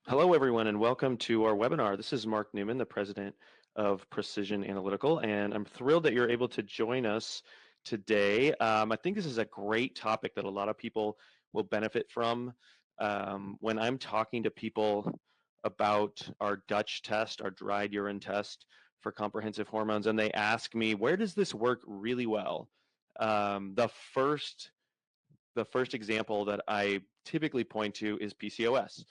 Hello, everyone, and welcome to our webinar. This is Mark Newman, the president of Precision Analytical, and I'm thrilled that you're able to join us today. I think this is a great topic that a lot of people will benefit from. When I'm talking to people about our Dutch test, our dried urine test for comprehensive hormones, and they ask me, where does this work really well? The first example that I typically point to is PCOS,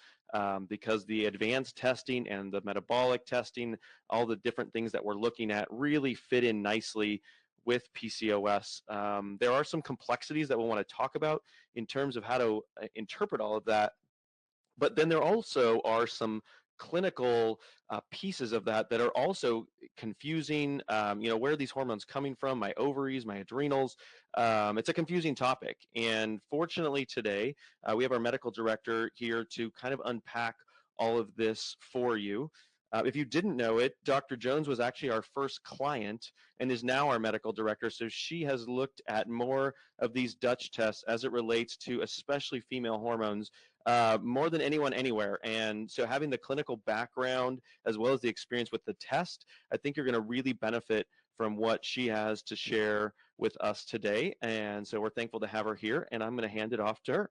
because the advanced testing and the metabolic testing, all the different things that we're looking at really fit in nicely with PCOS. There are some complexities that we'll want to talk about in terms of how to interpret all of that, but then there also are some clinical pieces of that that are also confusing. Where are these hormones coming from? My ovaries, my adrenals. It's a confusing topic. And fortunately today, we have our medical director here to kind of unpack all of this for you. If you didn't know it, Dr. Jones was actually our first client and is now our medical director. So she has looked at more of these Dutch tests as it relates to especially female hormones more than anyone anywhere. And so having the clinical background as well as the experience with the test, I think you're going to really benefit from what she has to share with us today. And so we're thankful to have her here, and I'm going to hand it off to her.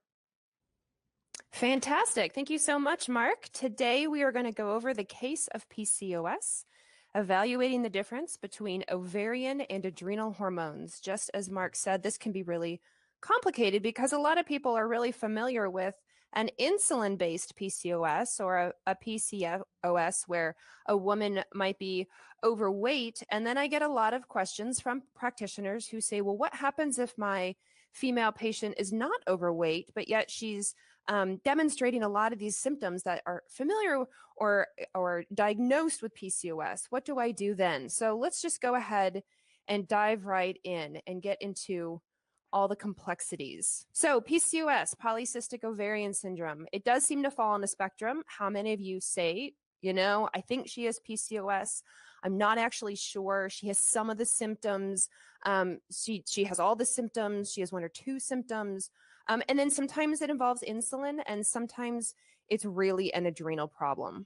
Fantastic. Thank you so much, Mark. Today we are going to go over the case of PCOS, evaluating the difference between ovarian and adrenal hormones. Just as Mark said, this can be really complicated because a lot of people are really familiar with an insulin-based PCOS or a PCOS where a woman might be overweight. And then I get a lot of questions from practitioners who say, well, what happens if my female patient is not overweight, but yet she's demonstrating a lot of these symptoms that are familiar or diagnosed with PCOS? What do I do then? So let's just go ahead and dive right in and get into all the complexities. So PCOS, polycystic ovarian syndrome, it does seem to fall on a spectrum. How many of you say, I think she has PCOS. I'm not actually sure. She has some of the symptoms. She has all the symptoms. She has one or two symptoms. And then sometimes it involves insulin, and sometimes it's really an adrenal problem.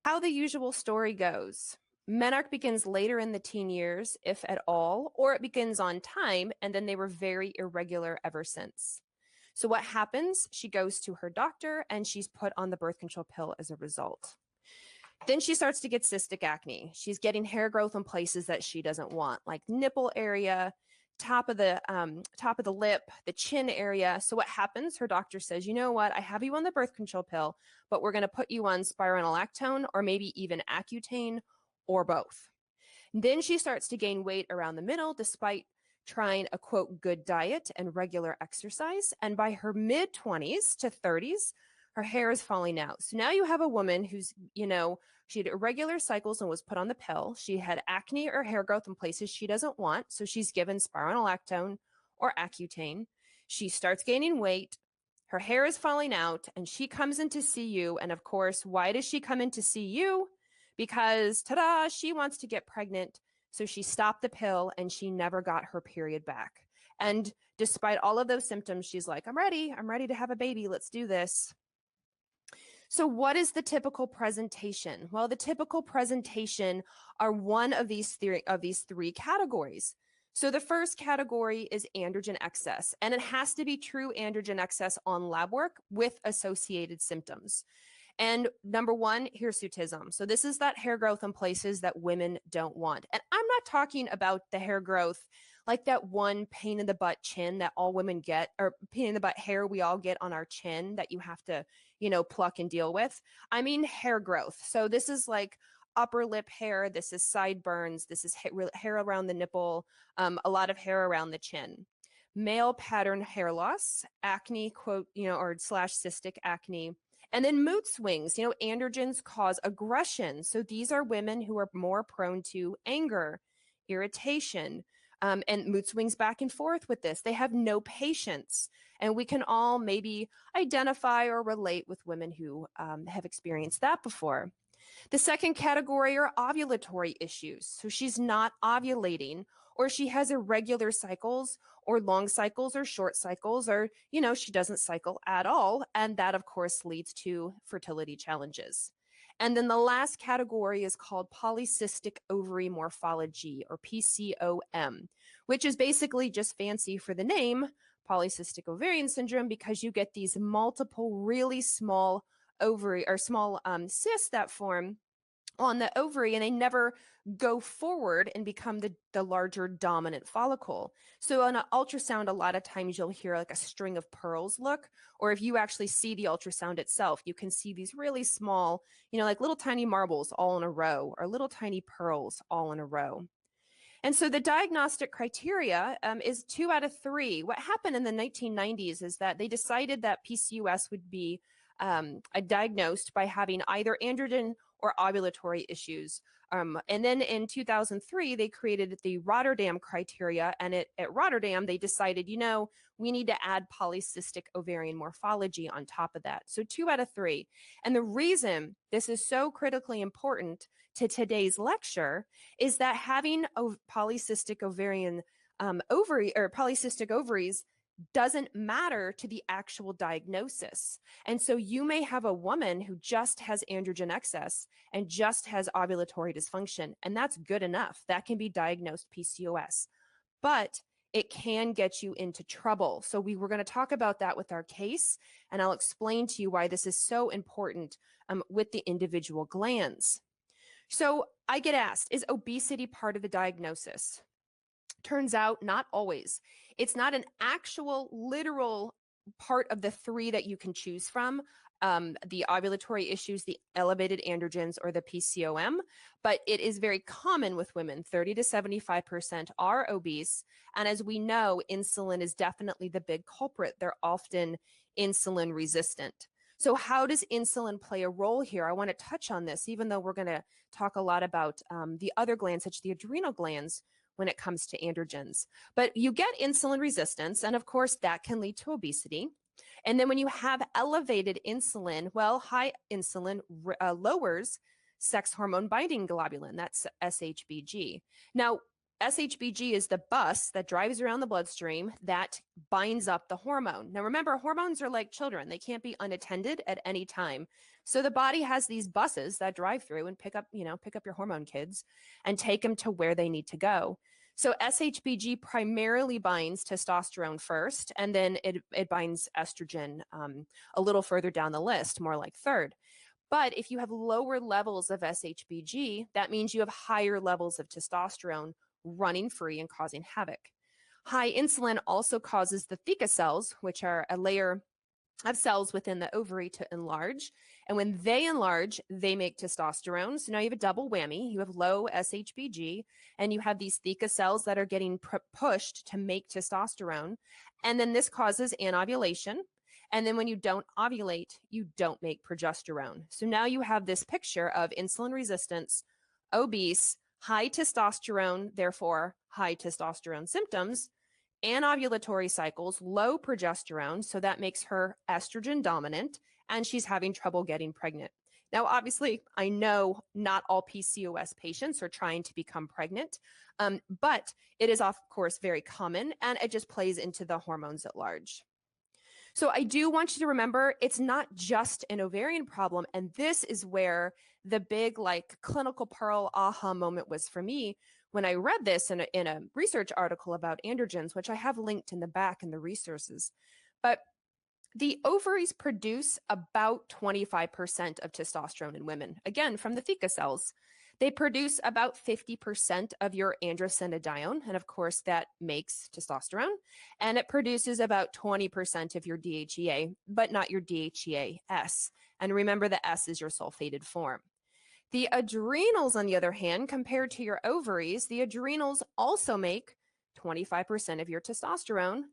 How the usual story goes. Menarche begins later in the teen years, if at all, or it begins on time, and then they were very irregular ever since. So what happens? She goes to her doctor, and she's put on the birth control pill as a result. Then she starts to get cystic acne. She's getting hair growth in places that she doesn't want, like nipple area, top of the lip, the chin area. So what happens? Her doctor says, you know what? I have you on the birth control pill, but we're going to put you on spironolactone or maybe even Accutane or both. Then she starts to gain weight around the middle, despite trying a quote good diet and regular exercise. And by her mid 20s to 30s, her hair is falling out. So now you have a woman who's, she had irregular cycles and was put on the pill. She had acne or hair growth in places she doesn't want. So she's given spironolactone or Accutane. She starts gaining weight. Her hair is falling out and she comes in to see you. And of course, why does she come in to see you? Because, ta-da, she wants to get pregnant. So she stopped the pill and she never got her period back. And despite all of those symptoms, she's like, I'm ready to have a baby. Let's do this. So what is the typical presentation? Well, the typical presentation are one of these three categories. So the first category is androgen excess, and it has to be true androgen excess on lab work with associated symptoms. And number one, hirsutism. So this is that hair growth in places that women don't want. And I'm not talking about the hair growth like that one pain in the butt chin that all women get, or pain in the butt hair we all get on our chin that you have to, pluck and deal with. I mean hair growth. So this is like upper lip hair. This is sideburns. This is hair around the nipple, a lot of hair around the chin. Male pattern hair loss, acne, quote, or / cystic acne. And then mood swings, androgens cause aggression. So these are women who are more prone to anger, irritation, and mood swings back and forth with this. They have no patience. And we can all maybe identify or relate with women who have experienced that before. The second category are ovulatory issues. So she's not ovulating, or she has irregular cycles, or long cycles or short cycles, or, she doesn't cycle at all. And that, of course, leads to fertility challenges. And then the last category is called polycystic ovary morphology, or PCOM, which is basically just fancy for the name polycystic ovarian syndrome, because you get these multiple really small ovary or small cysts that form on the ovary, and they never go forward and become the larger dominant follicle. So on an ultrasound, a lot of times you'll hear like a string of pearls look, or if you actually see the ultrasound itself, you can see these really small, like little tiny marbles all in a row, or little tiny pearls all in a row. And so the diagnostic criteria is 2 out of 3. What happened in the 1990s is that they decided that PCOS would be diagnosed by having either androgen or ovulatory issues. And then in 2003, they created the Rotterdam criteria. And at Rotterdam, they decided, we need to add polycystic ovarian morphology on top of that. So 2 out of 3. And the reason this is so critically important to today's lecture is that having polycystic ovarian ovary or polycystic ovaries doesn't matter to the actual diagnosis. And so you may have a woman who just has androgen excess and just has ovulatory dysfunction, and that's good enough. That can be diagnosed PCOS, but it can get you into trouble. So we're going to talk about that with our case, and I'll explain to you why this is so important with the individual glands. So I get asked, is obesity part of the diagnosis? Turns out not always. It's not an actual literal part of the 3 that you can choose from, the ovulatory issues, the elevated androgens, or the PCOM, but it is very common with women. 30 to 75% are obese. And as we know, insulin is definitely the big culprit. They're often insulin resistant. So how does insulin play a role here? I want to touch on this, even though we're going to talk a lot about the other glands, such as the adrenal glands, when it comes to androgens. But you get insulin resistance, and of course, that can lead to obesity. And then when you have elevated insulin, well, high insulin lowers sex hormone binding globulin, that's SHBG. Now, SHBG is the bus that drives around the bloodstream that binds up the hormone. Now, remember, hormones are like children. They can't be unattended at any time. So the body has these buses that drive through and pick up your hormone kids and take them to where they need to go. So SHBG primarily binds testosterone first, and then it binds estrogen a little further down the list, more like third. But if you have lower levels of SHBG, that means you have higher levels of testosterone running free and causing havoc. High insulin also causes the theca cells, which are a layer of cells within the ovary, to enlarge. And when they enlarge, they make testosterone. So now you have a double whammy. You have low SHBG, and you have these theca cells that are getting pushed to make testosterone. And then this causes anovulation. And then when you don't ovulate, you don't make progesterone. So now you have this picture of insulin resistance, obese, high testosterone, therefore high testosterone symptoms, anovulatory cycles, low progesterone. So that makes her estrogen dominant, and she's having trouble getting pregnant. Now, obviously, I know not all PCOS patients are trying to become pregnant, but it is, of course, very common, and it just plays into the hormones at large. So I do want you to remember, it's not just an ovarian problem. And this is where the big clinical pearl aha moment was for me when I read this in a research article about androgens, which I have linked in the back in the resources. But the ovaries produce about 25% of testosterone in women, again, from the theca cells. They produce about 50% of your androstenedione, and of course, that makes testosterone. And it produces about 20% of your DHEA, but not your DHEA-S. And remember, the S is your sulfated form. The adrenals, on the other hand, compared to your ovaries, the adrenals also make 25% of your testosterone,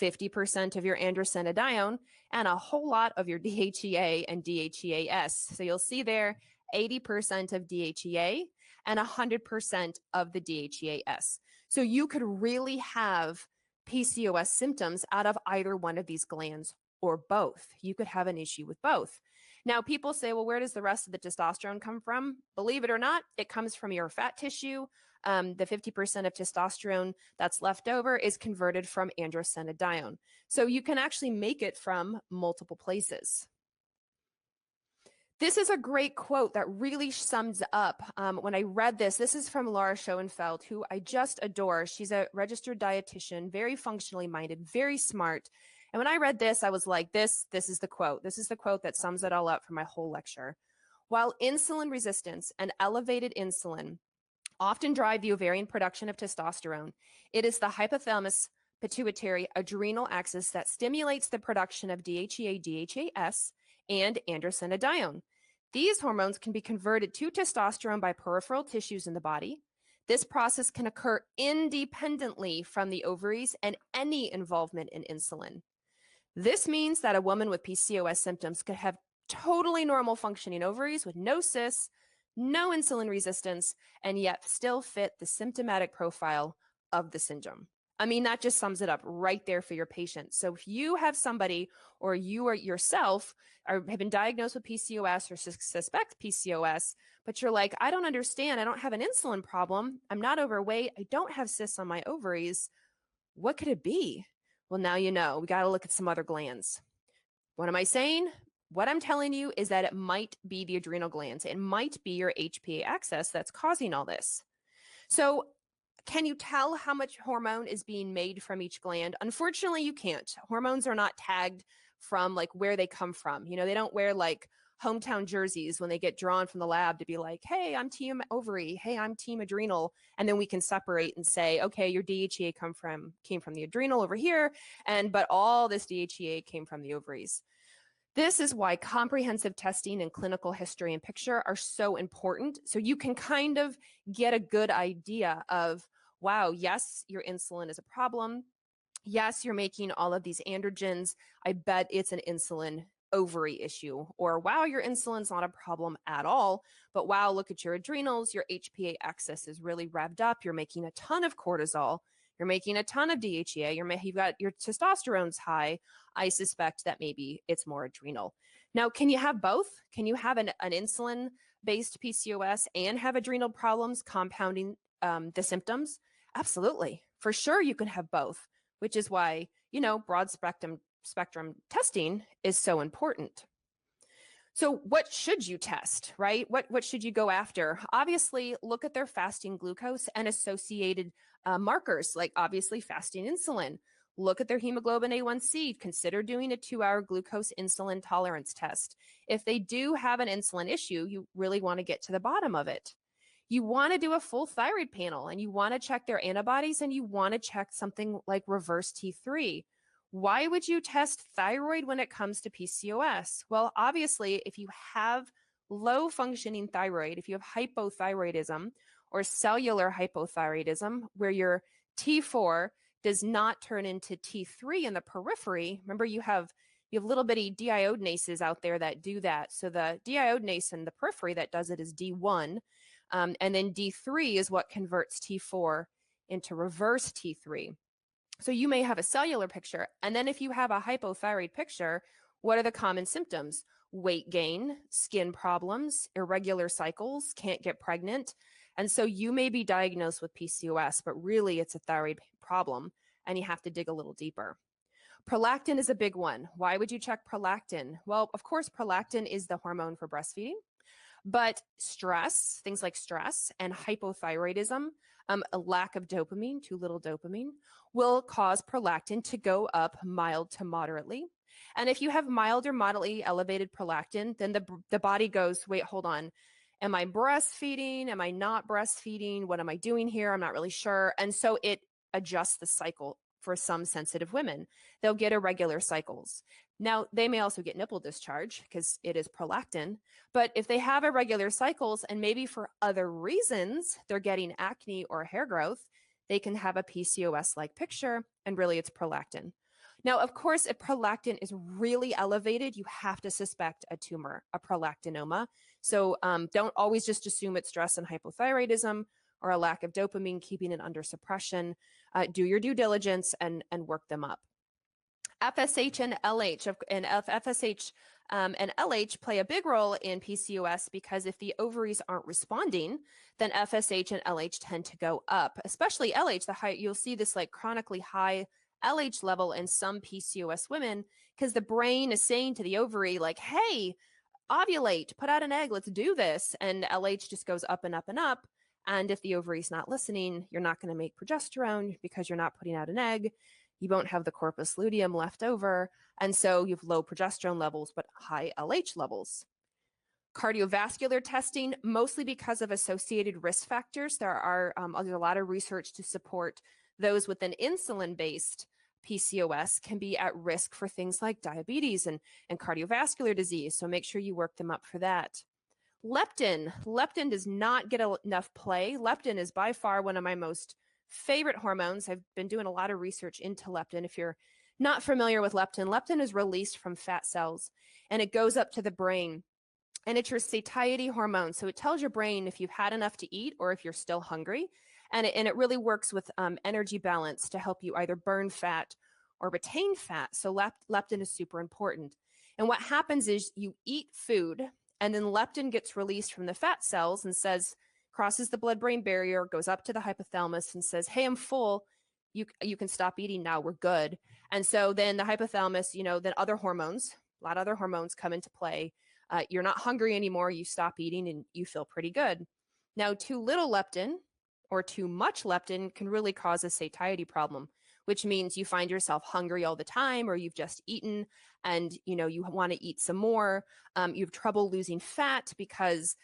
50% of your androstenedione, and a whole lot of your DHEA and DHEA-S. So you'll see there 80% of DHEA and 100% of the DHEA-S. So you could really have PCOS symptoms out of either one of these glands or both. You could have an issue with both. Now, people say, well, where does the rest of the testosterone come from? Believe it or not, it comes from your fat tissue, The 50% of testosterone that's left over is converted from androstenedione. So you can actually make it from multiple places. This is a great quote that really sums up when I read this. This is from Laura Schoenfeld, who I just adore. She's a registered dietitian, very functionally minded, very smart. And when I read this, I was like, this is the quote. This is the quote that sums it all up for my whole lecture. While insulin resistance and elevated insulin often drive the ovarian production of testosterone, it is the hypothalamus pituitary adrenal axis that stimulates the production of DHEA, DHAS, and androstenedione. These hormones can be converted to testosterone by peripheral tissues in the body. This process can occur independently from the ovaries and any involvement in insulin. This means that a woman with PCOS symptoms could have totally normal functioning ovaries with no cysts, no insulin resistance, and yet still fit the symptomatic profile of the syndrome. I mean, that just sums it up right there for your patient. So if you have somebody or you or yourself have been diagnosed with PCOS or suspect PCOS, but you're like, I don't understand. I don't have an insulin problem. I'm not overweight. I don't have cysts on my ovaries. What could it be? Well, now you know. We got to look at some other glands. What am I saying? What I'm telling you is that it might be the adrenal glands. It might be your HPA axis that's causing all this. So can you tell how much hormone is being made from each gland? Unfortunately, you can't. Hormones are not tagged from like where they come from. You know, they don't wear like hometown jerseys when they get drawn from the lab to be like, hey, I'm team ovary. Hey, I'm team adrenal. And then we can separate and say, okay, your DHEA came from the adrenal over here. But all this DHEA came from the ovaries. This is why comprehensive testing and clinical history and picture are so important. So you can kind of get a good idea of, wow, yes, your insulin is a problem. Yes, you're making all of these androgens. I bet it's an insulin ovary issue. Or wow, your insulin's not a problem at all. But wow, look at your adrenals. Your HPA axis is really revved up. You're making a ton of cortisol. You're making a ton of DHEA. You've got your testosterone's high. I suspect that maybe it's more adrenal. Now, can you have both? Can you have an insulin-based PCOS and have adrenal problems compounding the symptoms? Absolutely. For sure, you can have both, which is why, broad spectrum testing is so important. So what should you test, right? What should you go after? Obviously, look at their fasting glucose and associated markers, like obviously fasting insulin. Look at their hemoglobin A1C. Consider doing a 2-hour glucose insulin tolerance test. If they do have an insulin issue, you really want to get to the bottom of it. You want to do a full thyroid panel, and you want to check their antibodies, and you want to check something like reverse T3. Why would you test thyroid when it comes to PCOS? Well, obviously, if you have low functioning thyroid, if you have hypothyroidism or cellular hypothyroidism, where your T4 does not turn into T3 in the periphery, remember you have little bitty deiodinases out there that do that. So the deiodinase in the periphery that does it is D1, and then D3 is what converts T4 into reverse T3. So you may have a cellular picture. And then if you have a hypothyroid picture, what are the common symptoms? Weight gain, skin problems, irregular cycles, can't get pregnant. And so you may be diagnosed with PCOS, but really it's a thyroid problem and you have to dig a little deeper. Prolactin is a big one. Why would you check prolactin? Well, of course, prolactin is the hormone for breastfeeding. But stress, things like stress and hypothyroidism, a lack of dopamine, too little dopamine, will cause prolactin to go up mild to moderately. And if you have mild or moderately elevated prolactin, then the body goes, wait, hold on. Am I breastfeeding? Am I not breastfeeding? What am I doing here? I'm not really sure. And so it adjusts the cycle for some sensitive women. They'll get irregular cycles. Now, they may also get nipple discharge because it is prolactin. But if they have irregular cycles and maybe for other reasons they're getting acne or hair growth, they can have a PCOS-like picture, and really it's prolactin. Now, of course, if prolactin is really elevated, you have to suspect a tumor, a prolactinoma. So don't always just assume it's stress and hypothyroidism or a lack of dopamine, keeping it under suppression. Do your due diligence and work them up. FSH and LH, and FSH And LH play a big role in PCOS because if the ovaries aren't responding, then FSH and LH tend to go up, especially LH. You'll see this like chronically high LH level in some PCOS women because the brain is saying to the ovary, like, hey, ovulate, put out an egg, let's do this. And LH just goes up and up and up. And if the ovary's not listening, you're not going to make progesterone because you're not putting out an egg. You won't have the corpus luteum left over. And so you have low progesterone levels, but high LH levels. Cardiovascular testing, mostly because of associated risk factors. There's a lot of research to support those with an insulin-based PCOS can be at risk for things like diabetes and cardiovascular disease. So make sure you work them up for that. Leptin does not get enough play. Leptin is by far one of my most favorite hormones. I've been doing a lot of research into leptin. If you're not familiar with leptin, leptin is released from fat cells and it goes up to the brain. And it's your satiety hormone. So it tells your brain if you've had enough to eat or if you're still hungry. And it really works with energy balance to help you either burn fat or retain fat. So leptin is super important. And what happens is you eat food and then leptin gets released from the fat cells and crosses the blood-brain barrier, goes up to the hypothalamus and says, hey, I'm full. You can stop eating now. We're good. And so then the hypothalamus, then a lot of other hormones come into play. You're not hungry anymore. You stop eating and you feel pretty good. Now, too little leptin or too much leptin can really cause a satiety problem, which means you find yourself hungry all the time, or you've just eaten and you want to eat some more. You have trouble losing fat because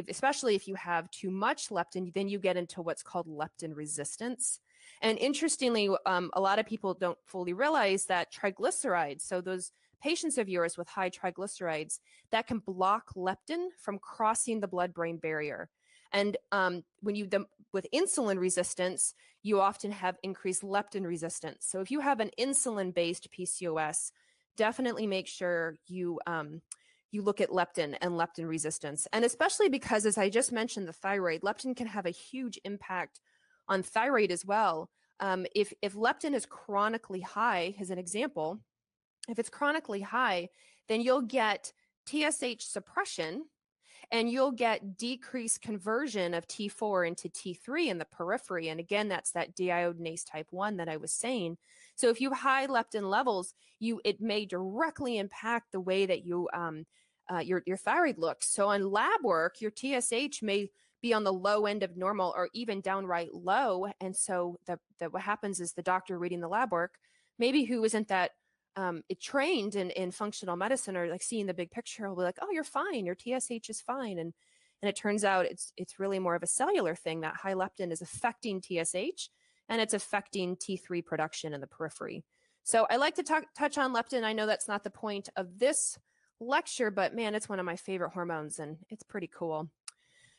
especially if you have too much leptin, then you get into what's called leptin resistance. And interestingly, a lot of people don't fully realize that triglycerides, so those patients of yours with high triglycerides, that can block leptin from crossing the blood-brain barrier. And with insulin resistance, you often have increased leptin resistance. So if you have an insulin-based PCOS, definitely make sure you look at leptin and leptin resistance. And especially because, as I just mentioned, the thyroid, leptin can have a huge impact on thyroid as well. If leptin is chronically high, as an example, if it's chronically high, then you'll get TSH suppression and you'll get decreased conversion of T4 into T3 in the periphery. And again, that's that deiodinase type 1 that I was saying. So if you have high leptin levels, it may directly impact the way that your thyroid looks. So on lab work, your TSH may be on the low end of normal or even downright low. And so what happens is the doctor reading the lab work, maybe who isn't that trained in functional medicine or like seeing the big picture, will be like, oh, you're fine. Your TSH is fine. And it turns out it's really more of a cellular thing. That high leptin is affecting TSH and it's affecting T3 production in the periphery. So I like to touch on leptin. I know that's not the point of this lecture, but man, it's one of my favorite hormones and it's pretty cool.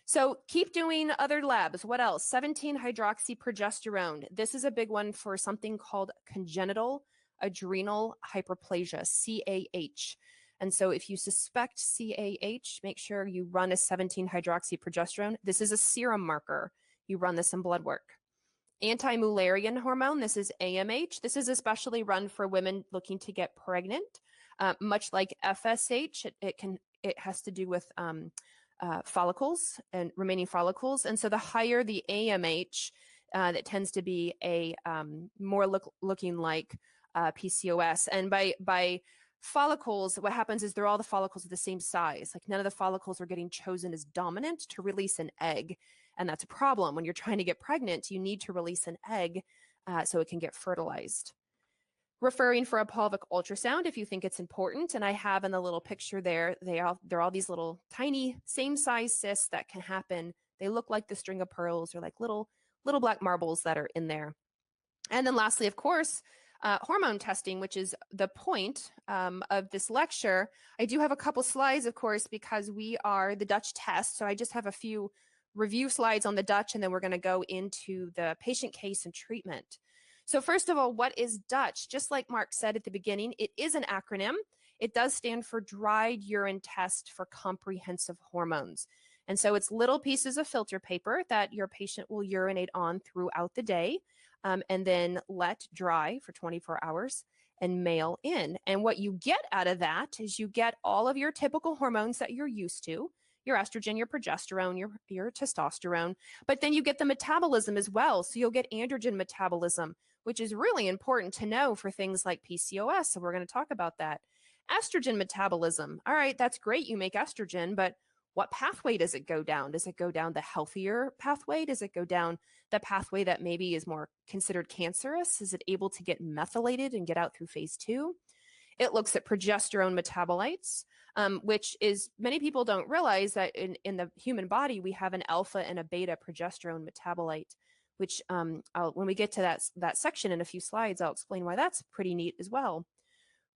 So keep doing other labs. What else? 17-hydroxyprogesterone. This is a big one for something called congenital adrenal hyperplasia, CAH. And so if you suspect CAH, make sure you run a 17-hydroxyprogesterone. This is a serum marker. You run this in blood work. Anti-Mullerian hormone, this is AMH. This is especially run for women looking to get pregnant. Much like FSH, it has to do with follicles and remaining follicles. And so the higher the AMH, that tends to be a more looking like PCOS. And by follicles, what happens is all the follicles are the same size. Like none of the follicles are getting chosen as dominant to release an egg. And that's a problem. When you're trying to get pregnant, you need to release an egg so it can get fertilized. Referring for a pelvic ultrasound if you think it's important. And I have in the little picture there, they're all these little tiny same size cysts that can happen. They look like the string of pearls or like little black marbles that are in there. And then lastly, of course, hormone testing, which is the point of this lecture. I do have a couple slides, of course, because we are the Dutch test. So I just have a few review slides on the Dutch, and then we're going to go into the patient case and treatment. So first of all, what is Dutch? Just like Mark said at the beginning, it is an acronym. It does stand for Dried Urine Test for Comprehensive Hormones. And so it's little pieces of filter paper that your patient will urinate on throughout the day and then let dry for 24 hours. and mail in. And what you get out of that is you get all of your typical hormones that you're used to, your estrogen, your progesterone, your testosterone, but then you get the metabolism as well. So you'll get androgen metabolism, which is really important to know for things like PCOS. So we're going to talk about that. Estrogen metabolism. All right, that's great. You make estrogen, but what pathway does it go down? Does it go down the healthier pathway? Does it go down the pathway that maybe is more considered cancerous? Is it able to get methylated and get out through phase 2? It looks at progesterone metabolites, which is many people don't realize that in the human body, we have an alpha and a beta progesterone metabolite, which when we get to that section in a few slides, I'll explain why that's pretty neat as well.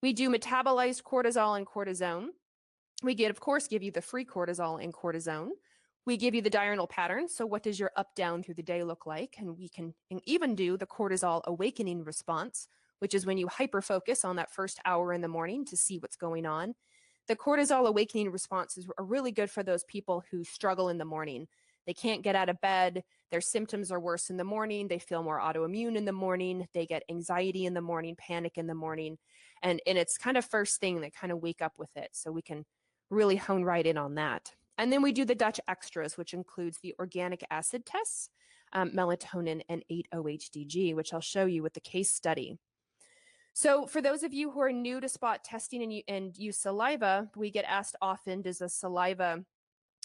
We do metabolized cortisol and cortisone. We of course, give you the free cortisol and cortisone. We give you the diurnal pattern. So what does your up down through the day look like? And we can even do the cortisol awakening response, which is when you hyper-focus on that first hour in the morning to see what's going on. The cortisol awakening responses are really good for those people who struggle in the morning. They can't get out of bed. Their symptoms are worse in the morning. They feel more autoimmune in the morning. They get anxiety in the morning, panic in the morning. And it's kind of first thing that kind of wake up with it. So we can really hone right in on that. And then we do the Dutch extras, which includes the organic acid tests, melatonin, and 8-OHDG, which I'll show you with the case study. So for those of you who are new to spot testing and use saliva, we get asked often, does the saliva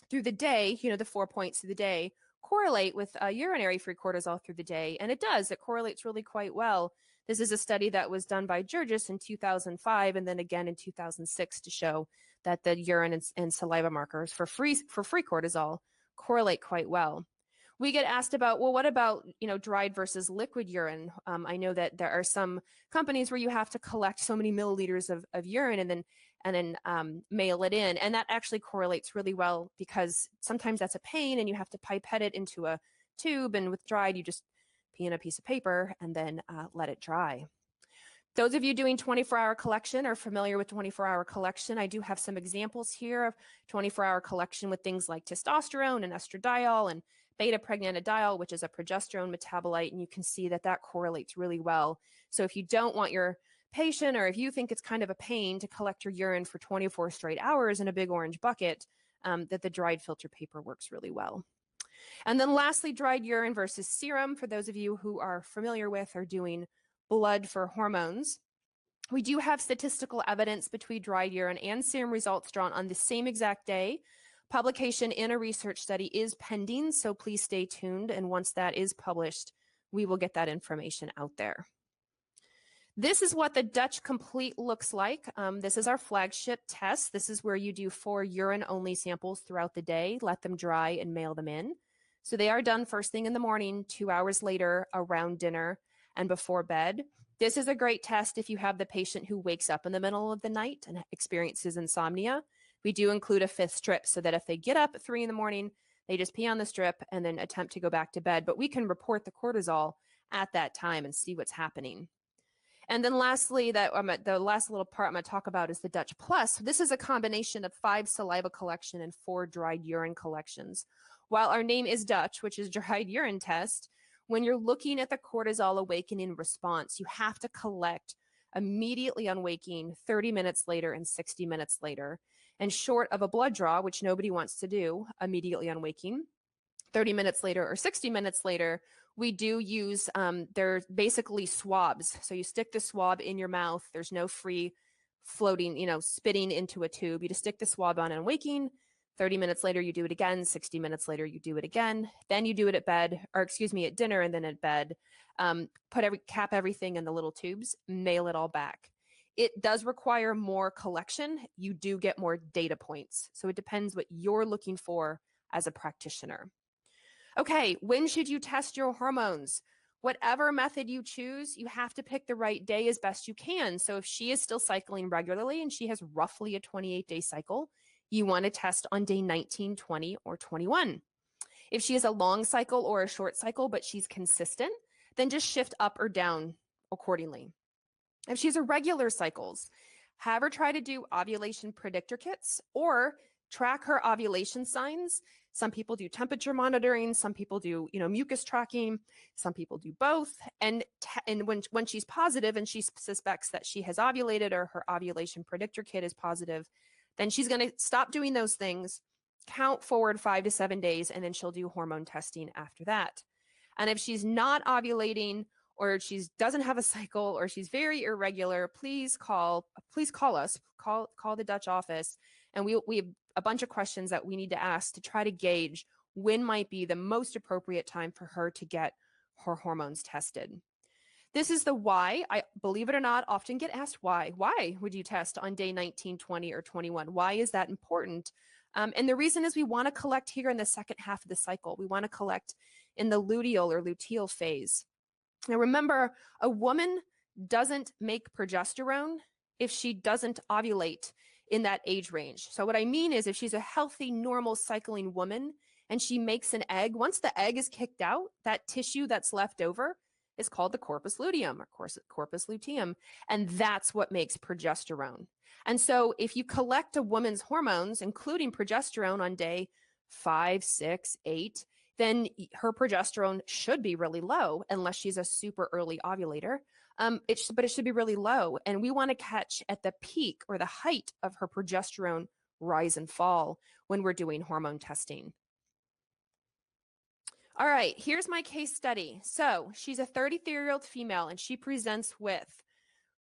through the day, the 4 points of the day, correlate with urinary free cortisol through the day? And it does. It correlates really quite well. This is a study that was done by Georges in 2005 and then again in 2006 to show that the urine and saliva markers for free cortisol correlate quite well. We get asked about, well, what about, dried versus liquid urine? I know that there are some companies where you have to collect so many milliliters of urine and then mail it in. And that actually correlates really well because sometimes that's a pain and you have to pipette it into a tube. And with dried, you just pee in a piece of paper and then let it dry. Those of you doing 24-hour collection are familiar with 24-hour collection. I do have some examples here of 24-hour collection with things like testosterone and estradiol and beta-pregnanediol, which is a progesterone metabolite, and you can see that correlates really well. So if you don't want your patient, or if you think it's kind of a pain to collect your urine for 24 straight hours in a big orange bucket, that the dried filter paper works really well. And then lastly, dried urine versus serum, for those of you who are familiar with or doing blood for hormones. We do have statistical evidence between dried urine and serum results drawn on the same exact day. Publication in a research study is pending, so please stay tuned. And once that is published, we will get that information out there. This is what the Dutch Complete looks like. This is our flagship test. This is where you do 4 urine-only samples throughout the day, let them dry, and mail them in. So they are done first thing in the morning, 2 hours later, around dinner, and before bed. This is a great test if you have the patient who wakes up in the middle of the night and experiences insomnia. We do include a 5th strip so that if they get up at 3 in the morning, they just pee on the strip and then attempt to go back to bed. But we can report the cortisol at that time and see what's happening. And then lastly, the last little part I'm going to talk about is the dutchplus. This is a combination of 5 saliva collection and 4 dried urine collections. While our name is Dutch, which is dried urine test, when you're looking at the cortisol awakening response, you have to collect immediately on waking, 30 minutes later, and 60 minutes later. And short of a blood draw, which nobody wants to do immediately on waking, 30 minutes later or 60 minutes later, we do use, they're basically swabs. So you stick the swab in your mouth. There's no free floating, spitting into a tube. You just stick the swab on waking. 30 minutes later, you do it again. 60 minutes later, you do it again. Then you do it at dinner and then at bed. Cap everything in the little tubes, mail it all back. It does require more collection. You do get more data points. So it depends what you're looking for as a practitioner. Okay, when should you test your hormones? Whatever method you choose, you have to pick the right day as best you can. So if she is still cycling regularly and she has roughly a 28-day cycle, you want to test on day 19, 20, or 21. If she has a long cycle or a short cycle, but she's consistent, then just shift up or down accordingly. If she has irregular cycles, have her try to do ovulation predictor kits or track her ovulation signs. Some people do temperature monitoring. Some people do, mucus tracking. Some people do both. And when she's positive and she suspects that she has ovulated or her ovulation predictor kit is positive, then she's going to stop doing those things, count forward 5 to 7 days, and then she'll do hormone testing after that. And if she's not ovulating or she doesn't have a cycle or she's very irregular, please call us, call the Dutch office. And we have a bunch of questions that we need to ask to try to gauge when might be the most appropriate time for her to get her hormones tested. This is the why. I, believe it or not, often get asked why. Why would you test on day 19, 20, or 21? Why is that important? And the reason is we want to collect here in the second half of the cycle. We want to collect in the luteal or luteal phase. Now remember, a woman doesn't make progesterone if she doesn't ovulate in that age range. So what I mean is if she's a healthy, normal cycling woman and she makes an egg, once the egg is kicked out, that tissue that's left over is called the corpus luteum or corpus luteum. And that's what makes progesterone. And so if you collect a woman's hormones, including progesterone on day 5, 6, 8, then her progesterone should be really low unless she's a super early ovulator. But it should be really low. And we want to catch at the peak or the height of her progesterone rise and fall when we're doing hormone testing. All right, here's my case study. So she's a 33-year-old female and she presents with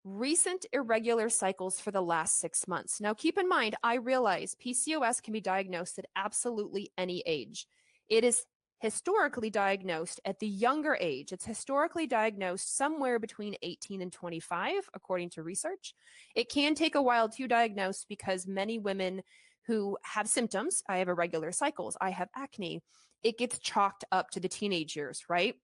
recent irregular cycles for the last 6 months. Now, keep in mind, I realize PCOS can be diagnosed at absolutely any age. It is historically diagnosed at the younger age. It's historically diagnosed somewhere between 18 and 25, according to research. It can take a while to diagnose because many women who have symptoms, I have irregular cycles, I have acne, it gets chalked up to the teenage years, right?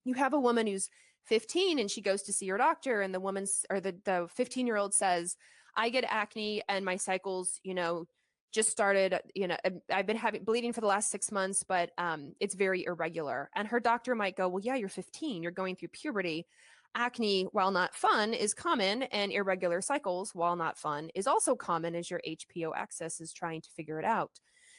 You have a woman who's 15 and she goes to see her doctor and the 15-year-old says, I get acne and my cycles, just started, I've been having bleeding for the last 6 months, but it's very irregular. And her doctor might go, well, yeah, you're 15, you're going through puberty. Acne, while not fun, is common, and irregular cycles, while not fun, is also common as your HPO axis is trying to figure it out.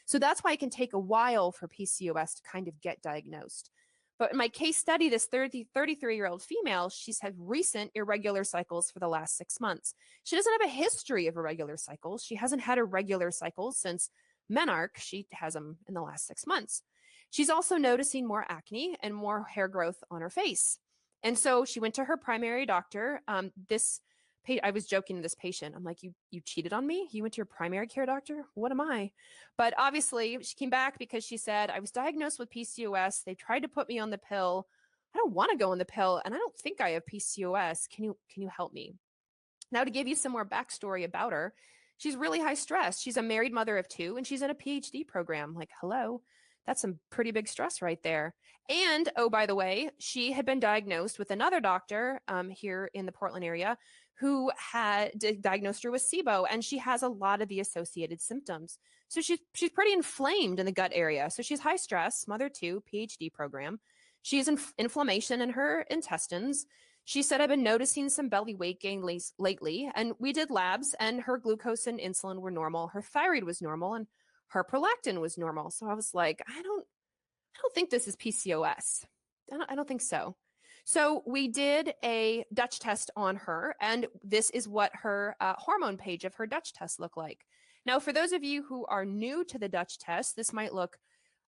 So that's why it can take a while for PCOS to kind of get diagnosed. But in my case study, this 33-year-old female, she's had recent irregular cycles for the last 6 months. She doesn't have a history of irregular cycles. She hasn't had irregular cycles since menarche. She has them in the last 6 months. She's also noticing more acne and more hair growth on her face. And so she went to her primary doctor. I was joking to this patient. I'm like, you cheated on me? You went to your primary care doctor? What am I? But obviously she came back because she said, I was diagnosed with PCOS. They tried to put me on the pill. I don't want to go on the pill. And I don't think I have PCOS. Can you help me? Now, to give you some more backstory about her, she's really high stress. She's a married mother of 2 and she's in a PhD program. Like, hello, that's some pretty big stress right there. And, oh, by the way, she had been diagnosed with another doctor here in the Portland area who had diagnosed her with SIBO, and she has a lot of the associated symptoms. So she's pretty inflamed in the gut area. So she's high stress, mother 2, PhD program. She has inflammation in her intestines. She said, I've been noticing some belly weight gain lately, and we did labs, and her glucose and insulin were normal. Her thyroid was normal, and her prolactin was normal. So I was like, I don't think this is PCOS. I don't think so. So we did a Dutch test on her, and this is what her hormone page of her Dutch test looked like. Now, for those of you who are new to the Dutch test, this might look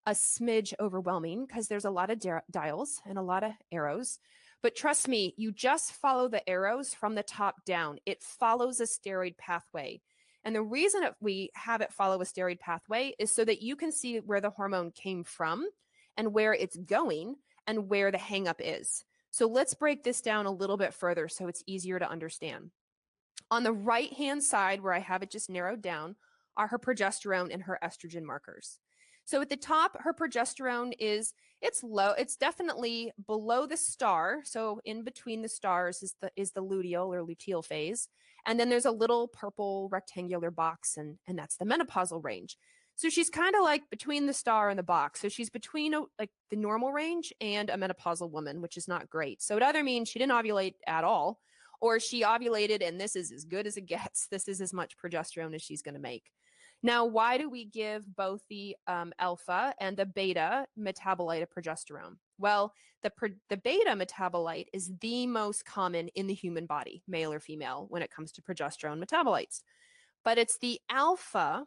a smidge overwhelming because there's a lot of dials and a lot of arrows. But trust me, you just follow the arrows from the top down. It follows a steroid pathway. And the reason we have it follow a steroid pathway is so that you can see where the hormone came from and where it's going and where the hangup is. So let's break this down a little bit further so it's easier to understand. On the right-hand side, where I have it just narrowed down, are her progesterone and her estrogen markers. So at the top, her progesterone it's low. It's definitely below the star. So in between the stars is the luteal or luteal phase. And then there's a little purple rectangular box, and that's the menopausal range. So she's kind of like between the star and the box. So she's between like the normal range and a menopausal woman, which is not great. So it either means she didn't ovulate at all, or she ovulated and this is as good as it gets. This is as much progesterone as she's going to make. Now, why do we give both the alpha and the beta metabolite of progesterone? Well, the beta metabolite is the most common in the human body, male or female, when it comes to progesterone metabolites. But it's the alpha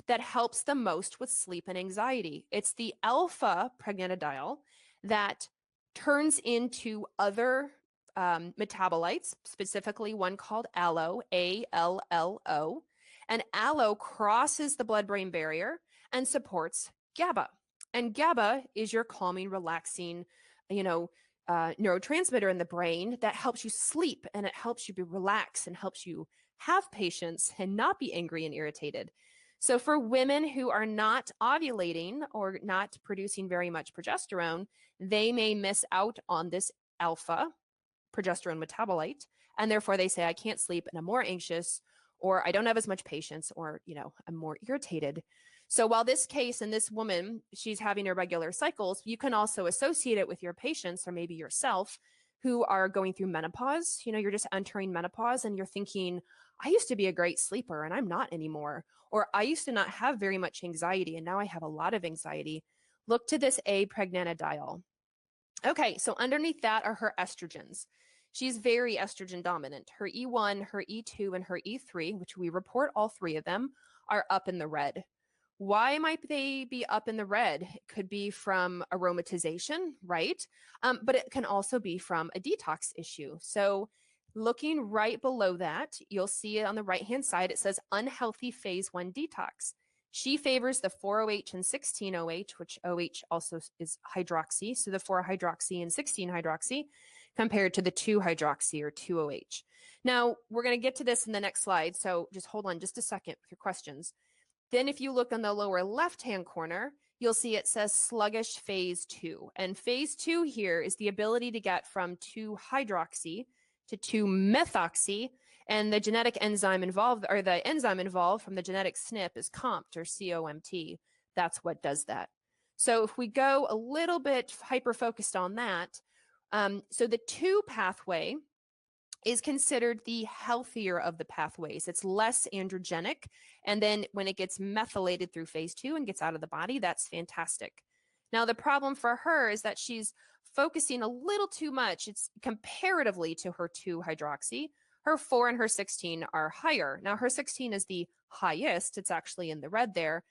that helps the most with sleep and anxiety. It's the alpha pregnanediol that turns into other metabolites, specifically one called allo, ALLO. And allo crosses the blood-brain barrier and supports GABA. And GABA is your calming, relaxing, neurotransmitter in the brain that helps you sleep, and it helps you be relaxed and helps you have patience and not be angry and irritated. So for women who are not ovulating or not producing very much progesterone, they may miss out on this alpha progesterone metabolite, and therefore they say, I can't sleep and I'm more anxious, or I don't have as much patience, or, I'm more irritated. So while this case and this woman, she's having irregular cycles, you can also associate it with your patients or maybe yourself who are going through menopause. You're just entering menopause and you're thinking, I used to be a great sleeper and I'm not anymore. Or I used to not have very much anxiety and now I have a lot of anxiety. Look to this A-pregnanediol. Okay, so underneath that are her estrogens. She's very estrogen dominant. Her E1, her E2, and her E3, which we report all three of them, are up in the red. Why might they be up in the red? It could be from aromatization, right? But it can also be from a detox issue. So looking right below that, you'll see it on the right-hand side. It says unhealthy phase 1 detox. She favors the 4-OH and 16-OH, which OH also is hydroxy. So the 4-hydroxy and 16-hydroxy compared to the 2-hydroxy or 2-OH. Now, we're going to get to this in the next slide. So just hold on just a second with your questions. Then if you look on the lower left-hand corner, you'll see it says sluggish phase 2. And phase 2 here is the ability to get from 2-hydroxy to 2-methoxy. And the genetic enzyme involved, or the enzyme involved from the genetic SNP is COMT or COMT. That's what does that. So if we go a little bit hyper-focused on that, so the 2 pathway is considered the healthier of the pathways. It's less androgenic. And then when it gets methylated through phase 2 and gets out of the body, that's fantastic. Now, the problem for her is that she's focusing a little too much. It's comparatively to her 2-hydroxy. Her 4 and her 16 are higher. Now, her 16 is the highest. It's actually in the red there,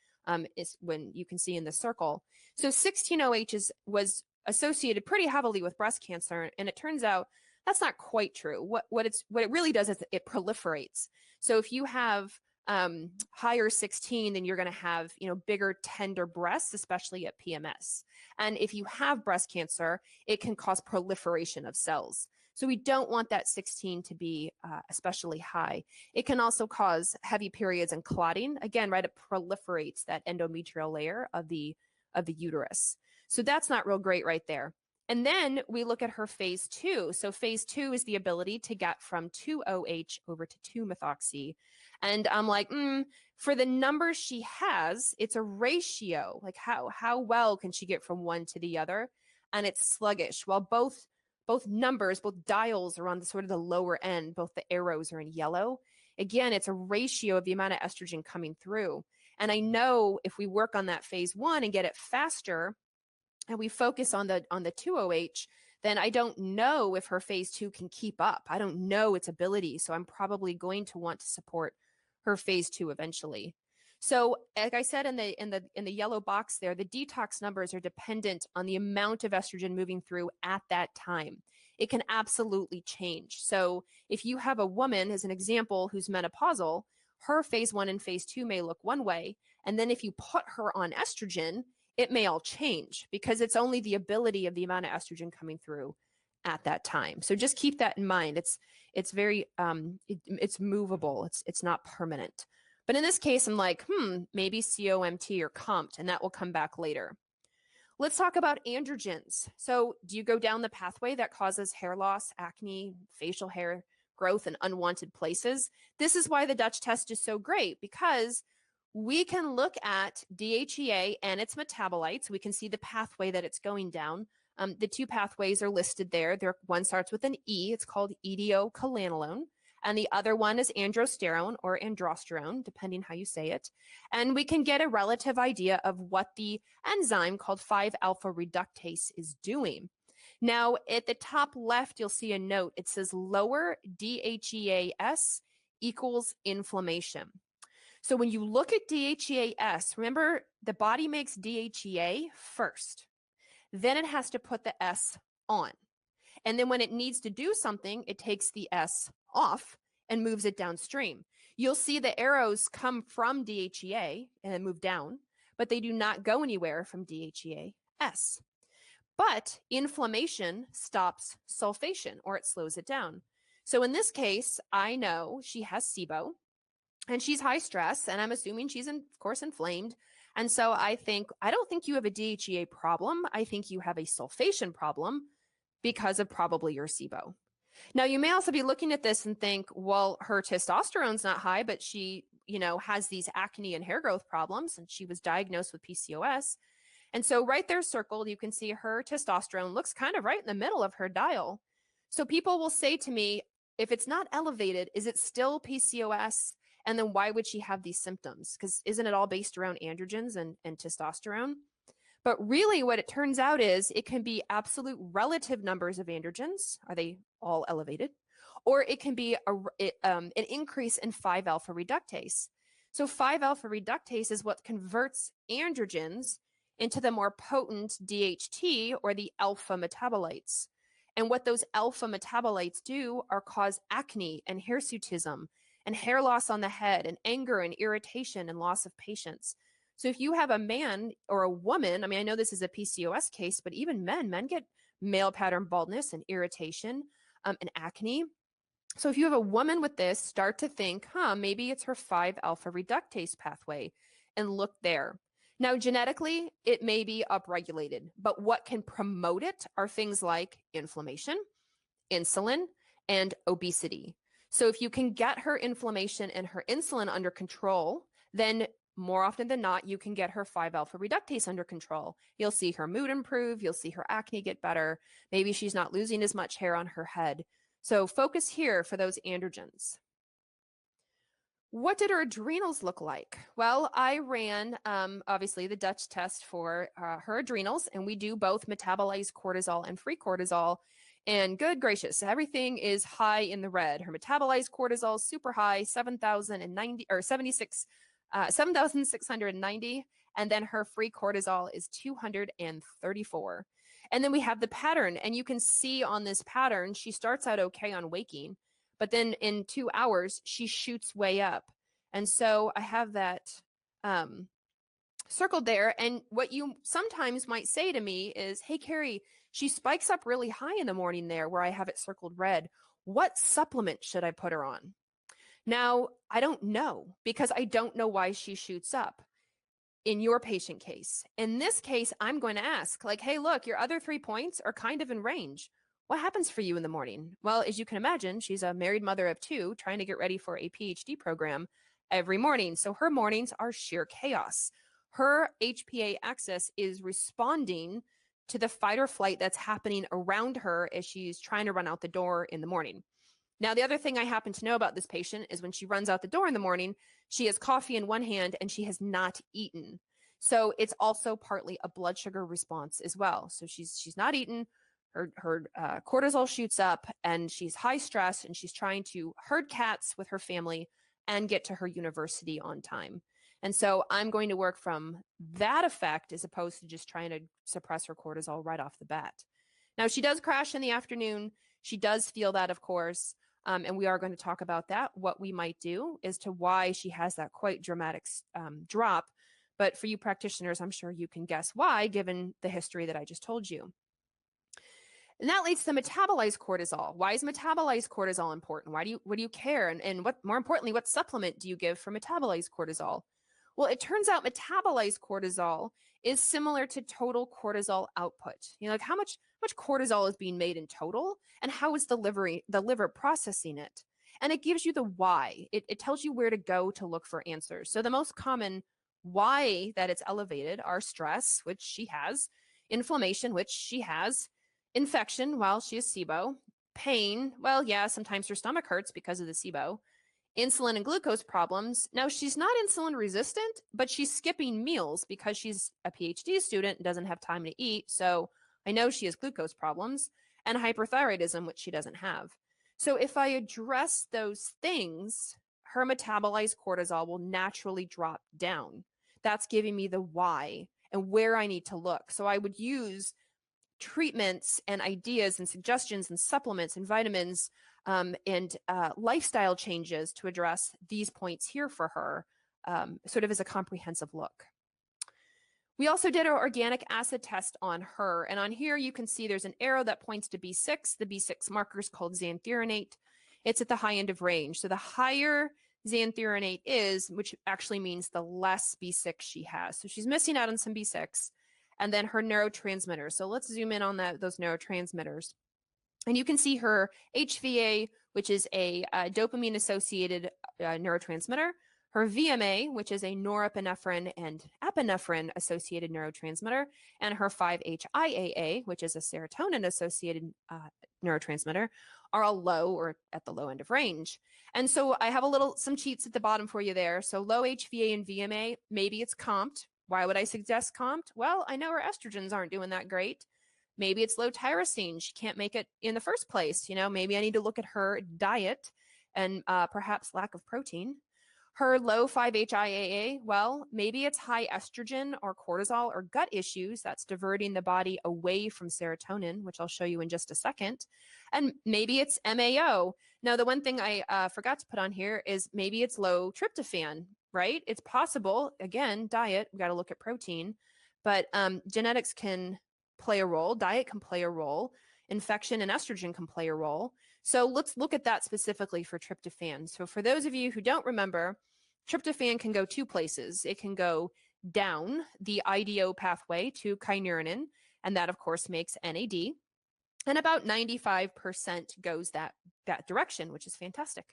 is when you can see in the circle. So 16-OH was associated pretty heavily with breast cancer. And it turns out that's not quite true. What it really does is it proliferates. So if you have higher 16, then you're going to have bigger, tender breasts, especially at PMS. And if you have breast cancer, it can cause proliferation of cells. So we don't want that 16 to be especially high. It can also cause heavy periods and clotting. Again, right, it proliferates that endometrial layer of the uterus. So that's not real great right there. And then we look at her phase 2. So phase 2 is the ability to get from 2-OH over to 2-methoxy. And I'm like, for the numbers she has, it's a ratio. Like how well can she get from one to the other? And it's sluggish. While both numbers, both dials are on the sort of the lower end, both the arrows are in yellow. Again, it's a ratio of the amount of estrogen coming through. And I know if we work on that phase 1 and get it faster, and we focus on the 2-OH, then I don't know if her phase 2 can keep up. I don't know its ability. So I'm probably going to want to support her phase 2 eventually. So like I said in the yellow box there, the detox numbers are dependent on the amount of estrogen moving through at that time. It can absolutely change. So if you have a woman, as an example, who's menopausal, her phase 1 and phase 2 may look one way. And then if you put her on estrogen, it may all change because it's only the ability of the amount of estrogen coming through at that time. So just keep that in mind. It's very it's movable. It's not permanent. But in this case, I'm like, maybe COMT or COMT, and that will come back later. Let's talk about androgens. So do you go down the pathway that causes hair loss, acne, facial hair growth in unwanted places? This is why the Dutch test is so great, because we can look at DHEA and its metabolites. We can see the pathway that it's going down. The 2 pathways are listed there. One starts with an E. It's called etiochalanolone. and the other one is androsterone or androsterone, depending how you say it. And we can get a relative idea of what the enzyme called 5-alpha reductase is doing. Now, at the top left, you'll see a note. It says lower DHEAS equals inflammation. So when you look at DHEAS, remember the body makes DHEA first. Then it has to put the S on. And then when it needs to do something, it takes the S off and moves it downstream. You'll see the arrows come from DHEA and then move down, but they do not go anywhere from DHEAS. But inflammation stops sulfation, or it slows it down. So in this case, I know she has SIBO and she's high stress, and I'm assuming she's, of course, inflamed. And so I don't think you have a DHEA problem. I think you have a sulfation problem because of probably your SIBO. Now, you may also be looking at this and think, well, her testosterone's not high, but she, has these acne and hair growth problems, and she was diagnosed with PCOS. And so right there circled, you can see her testosterone looks kind of right in the middle of her dial. So people will say to me, if it's not elevated, is it still PCOS? And then why would she have these symptoms? Because isn't it all based around androgens and testosterone? But really what it turns out is it can be absolute relative numbers of androgens. Are they all elevated? Or it can be an increase in 5-alpha reductase. So 5-alpha reductase is what converts androgens into the more potent DHT, or the alpha metabolites. And what those alpha metabolites do are cause acne and hirsutism and hair loss on the head and anger and irritation and loss of patience. So if you have a man or a woman, I know this is a PCOS case, but even men get male pattern baldness and irritation and acne. So if you have a woman with this, start to think, maybe it's her 5-alpha reductase pathway, and look there. Now, genetically, it may be upregulated, but what can promote it are things like inflammation, insulin, and obesity. So if you can get her inflammation and her insulin under control, then more often than not, you can get her 5-alpha reductase under control. You'll see her mood improve. You'll see her acne get better. Maybe she's not losing as much hair on her head. So focus here for those androgens. What did her adrenals look like? Well, I ran, obviously, the Dutch test for her adrenals, and we do both metabolized cortisol and free cortisol. And good gracious, everything is high in the red. Her metabolized cortisol is super high, 7,690, and then her free cortisol is 234. And then we have the pattern, and you can see on this pattern, she starts out okay on waking, but then in 2 hours, she shoots way up. And so I have that circled there. And what you sometimes might say to me is, hey, Carrie, she spikes up really high in the morning there where I have it circled red. What supplement should I put her on? Now, I don't know, because I don't know why she shoots up in your patient case. In this case, I'm going to ask, hey, look, your other 3 points are kind of in range. What happens for you in the morning? Well, as you can imagine, she's a married mother of 2 trying to get ready for a PhD program every morning. So her mornings are sheer chaos. Her HPA axis is responding to the fight or flight that's happening around her as she's trying to run out the door in the morning. Now, the other thing I happen to know about this patient is when she runs out the door in the morning, she has coffee in one hand and she has not eaten. So it's also partly a blood sugar response as well. So she's not eaten. Her cortisol shoots up and she's high stress and she's trying to herd cats with her family and get to her university on time. And so I'm going to work from that effect as opposed to just trying to suppress her cortisol right off the bat. Now, she does crash in the afternoon. She does feel that, of course. And we are going to talk about that, what we might do as to why she has that quite dramatic drop. But for you practitioners, I'm sure you can guess why, given the history that I just told you. And that leads to metabolized cortisol. Why is metabolized cortisol important? What do you care? And what, more importantly, what supplement do you give for metabolized cortisol? Well, it turns out metabolized cortisol is similar to total cortisol output. How much cortisol is being made in total, and how is the liver processing it? And it gives you the why. It tells you where to go to look for answers. So the most common why that it's elevated are stress, which she has, inflammation, which she has, infection, well, she has SIBO, Pain, well, yeah, sometimes her stomach hurts because of the SIBO. Insulin and glucose problems. Now, she's not insulin resistant, but she's skipping meals because she's a PhD student and doesn't have time to eat. So I know she has glucose problems and hyperthyroidism, which she doesn't have. So if I address those things, her metabolized cortisol will naturally drop down. That's giving me the why and where I need to look. So I would use treatments and ideas and suggestions and supplements and vitamins and lifestyle changes to address these points here for her, sort of as a comprehensive look. We also did our organic acid test on her. And on here, you can see there's an arrow that points to B6. The B6 marker is called xanthuronate. It's at the high end of range. So the higher xanthuronate is, which actually means the less B6 she has. So she's missing out on some B6. And then her neurotransmitters. So let's zoom in on those neurotransmitters. And you can see her HVA, which is a dopamine-associated neurotransmitter, her VMA, which is a norepinephrine and epinephrine-associated neurotransmitter, and her 5-HIAA, which is a serotonin-associated neurotransmitter, are all low or at the low end of range. And so I have some cheats at the bottom for you there. So low HVA and VMA, maybe it's comped. Why would I suggest comped? Well, I know her estrogens aren't doing that great. Maybe it's low tyrosine. She can't make it in the first place. Maybe I need to look at her diet and perhaps lack of protein. Her low 5-HIAA, well, maybe it's high estrogen or cortisol or gut issues that's diverting the body away from serotonin, which I'll show you in just a second. And maybe it's MAO. Now, the one thing I forgot to put on here is maybe it's low tryptophan, right? It's possible. Again, diet, we got to look at protein, but genetics can play a role. Diet can play a role. Infection and estrogen can play a role. So let's look at that specifically for tryptophan. So for those of you who don't remember, tryptophan can go two places. It can go down the IDO pathway to kynurenine, and that of course makes NAD. And about 95% goes that direction, which is fantastic.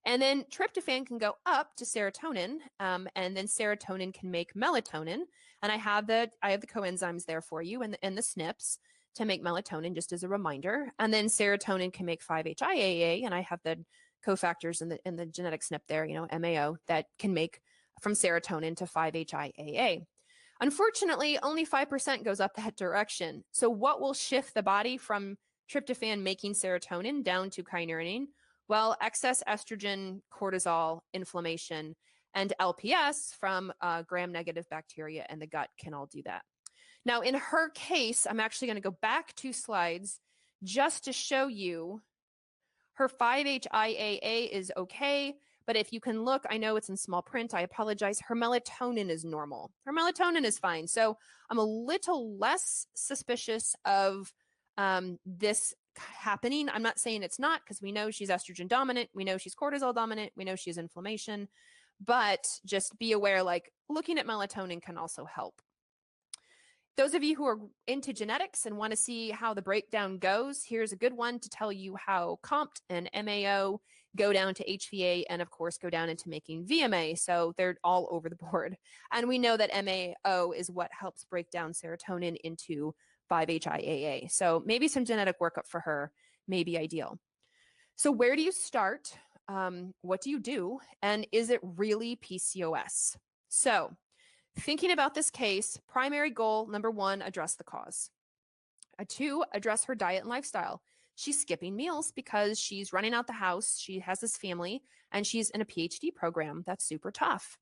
And then tryptophan can go up to serotonin, and then serotonin can make melatonin. And I have the coenzymes there for you and the SNPs to make melatonin, just as a reminder. And then serotonin can make 5-HIAA, and I have the cofactors in the genetic SNP there, MAO, that can make from serotonin to 5-HIAA. Unfortunately, only 5% goes up that direction. So what will shift the body from tryptophan making serotonin down to kynurenine? Well, excess estrogen, cortisol, inflammation, and LPS from gram-negative bacteria in the gut can all do that. Now, in her case, I'm actually going to go back 2 slides just to show you her 5-HIAA is okay. But if you can look, I know it's in small print, I apologize, her melatonin is normal. Her melatonin is fine. So I'm a little less suspicious of this happening. I'm not saying it's not, because we know she's estrogen dominant. We know she's cortisol dominant. We know she has inflammation. But just be aware, like, looking at melatonin can also help. Those of you who are into genetics and want to see how the breakdown goes, here's a good one to tell you how COMT and MAO go down to HVA and, of course, go down into making VMA. So they're all over the board. And we know that MAO is what helps break down serotonin into 5-HIAA. So maybe some genetic workup for her may be ideal. So where do you start? What do you do? And is it really PCOS? So thinking about this case, primary goal, number 1, address the cause. 2, address her diet and lifestyle. She's skipping meals because she's running out the house. She has this family and she's in a PhD program. That's super tough.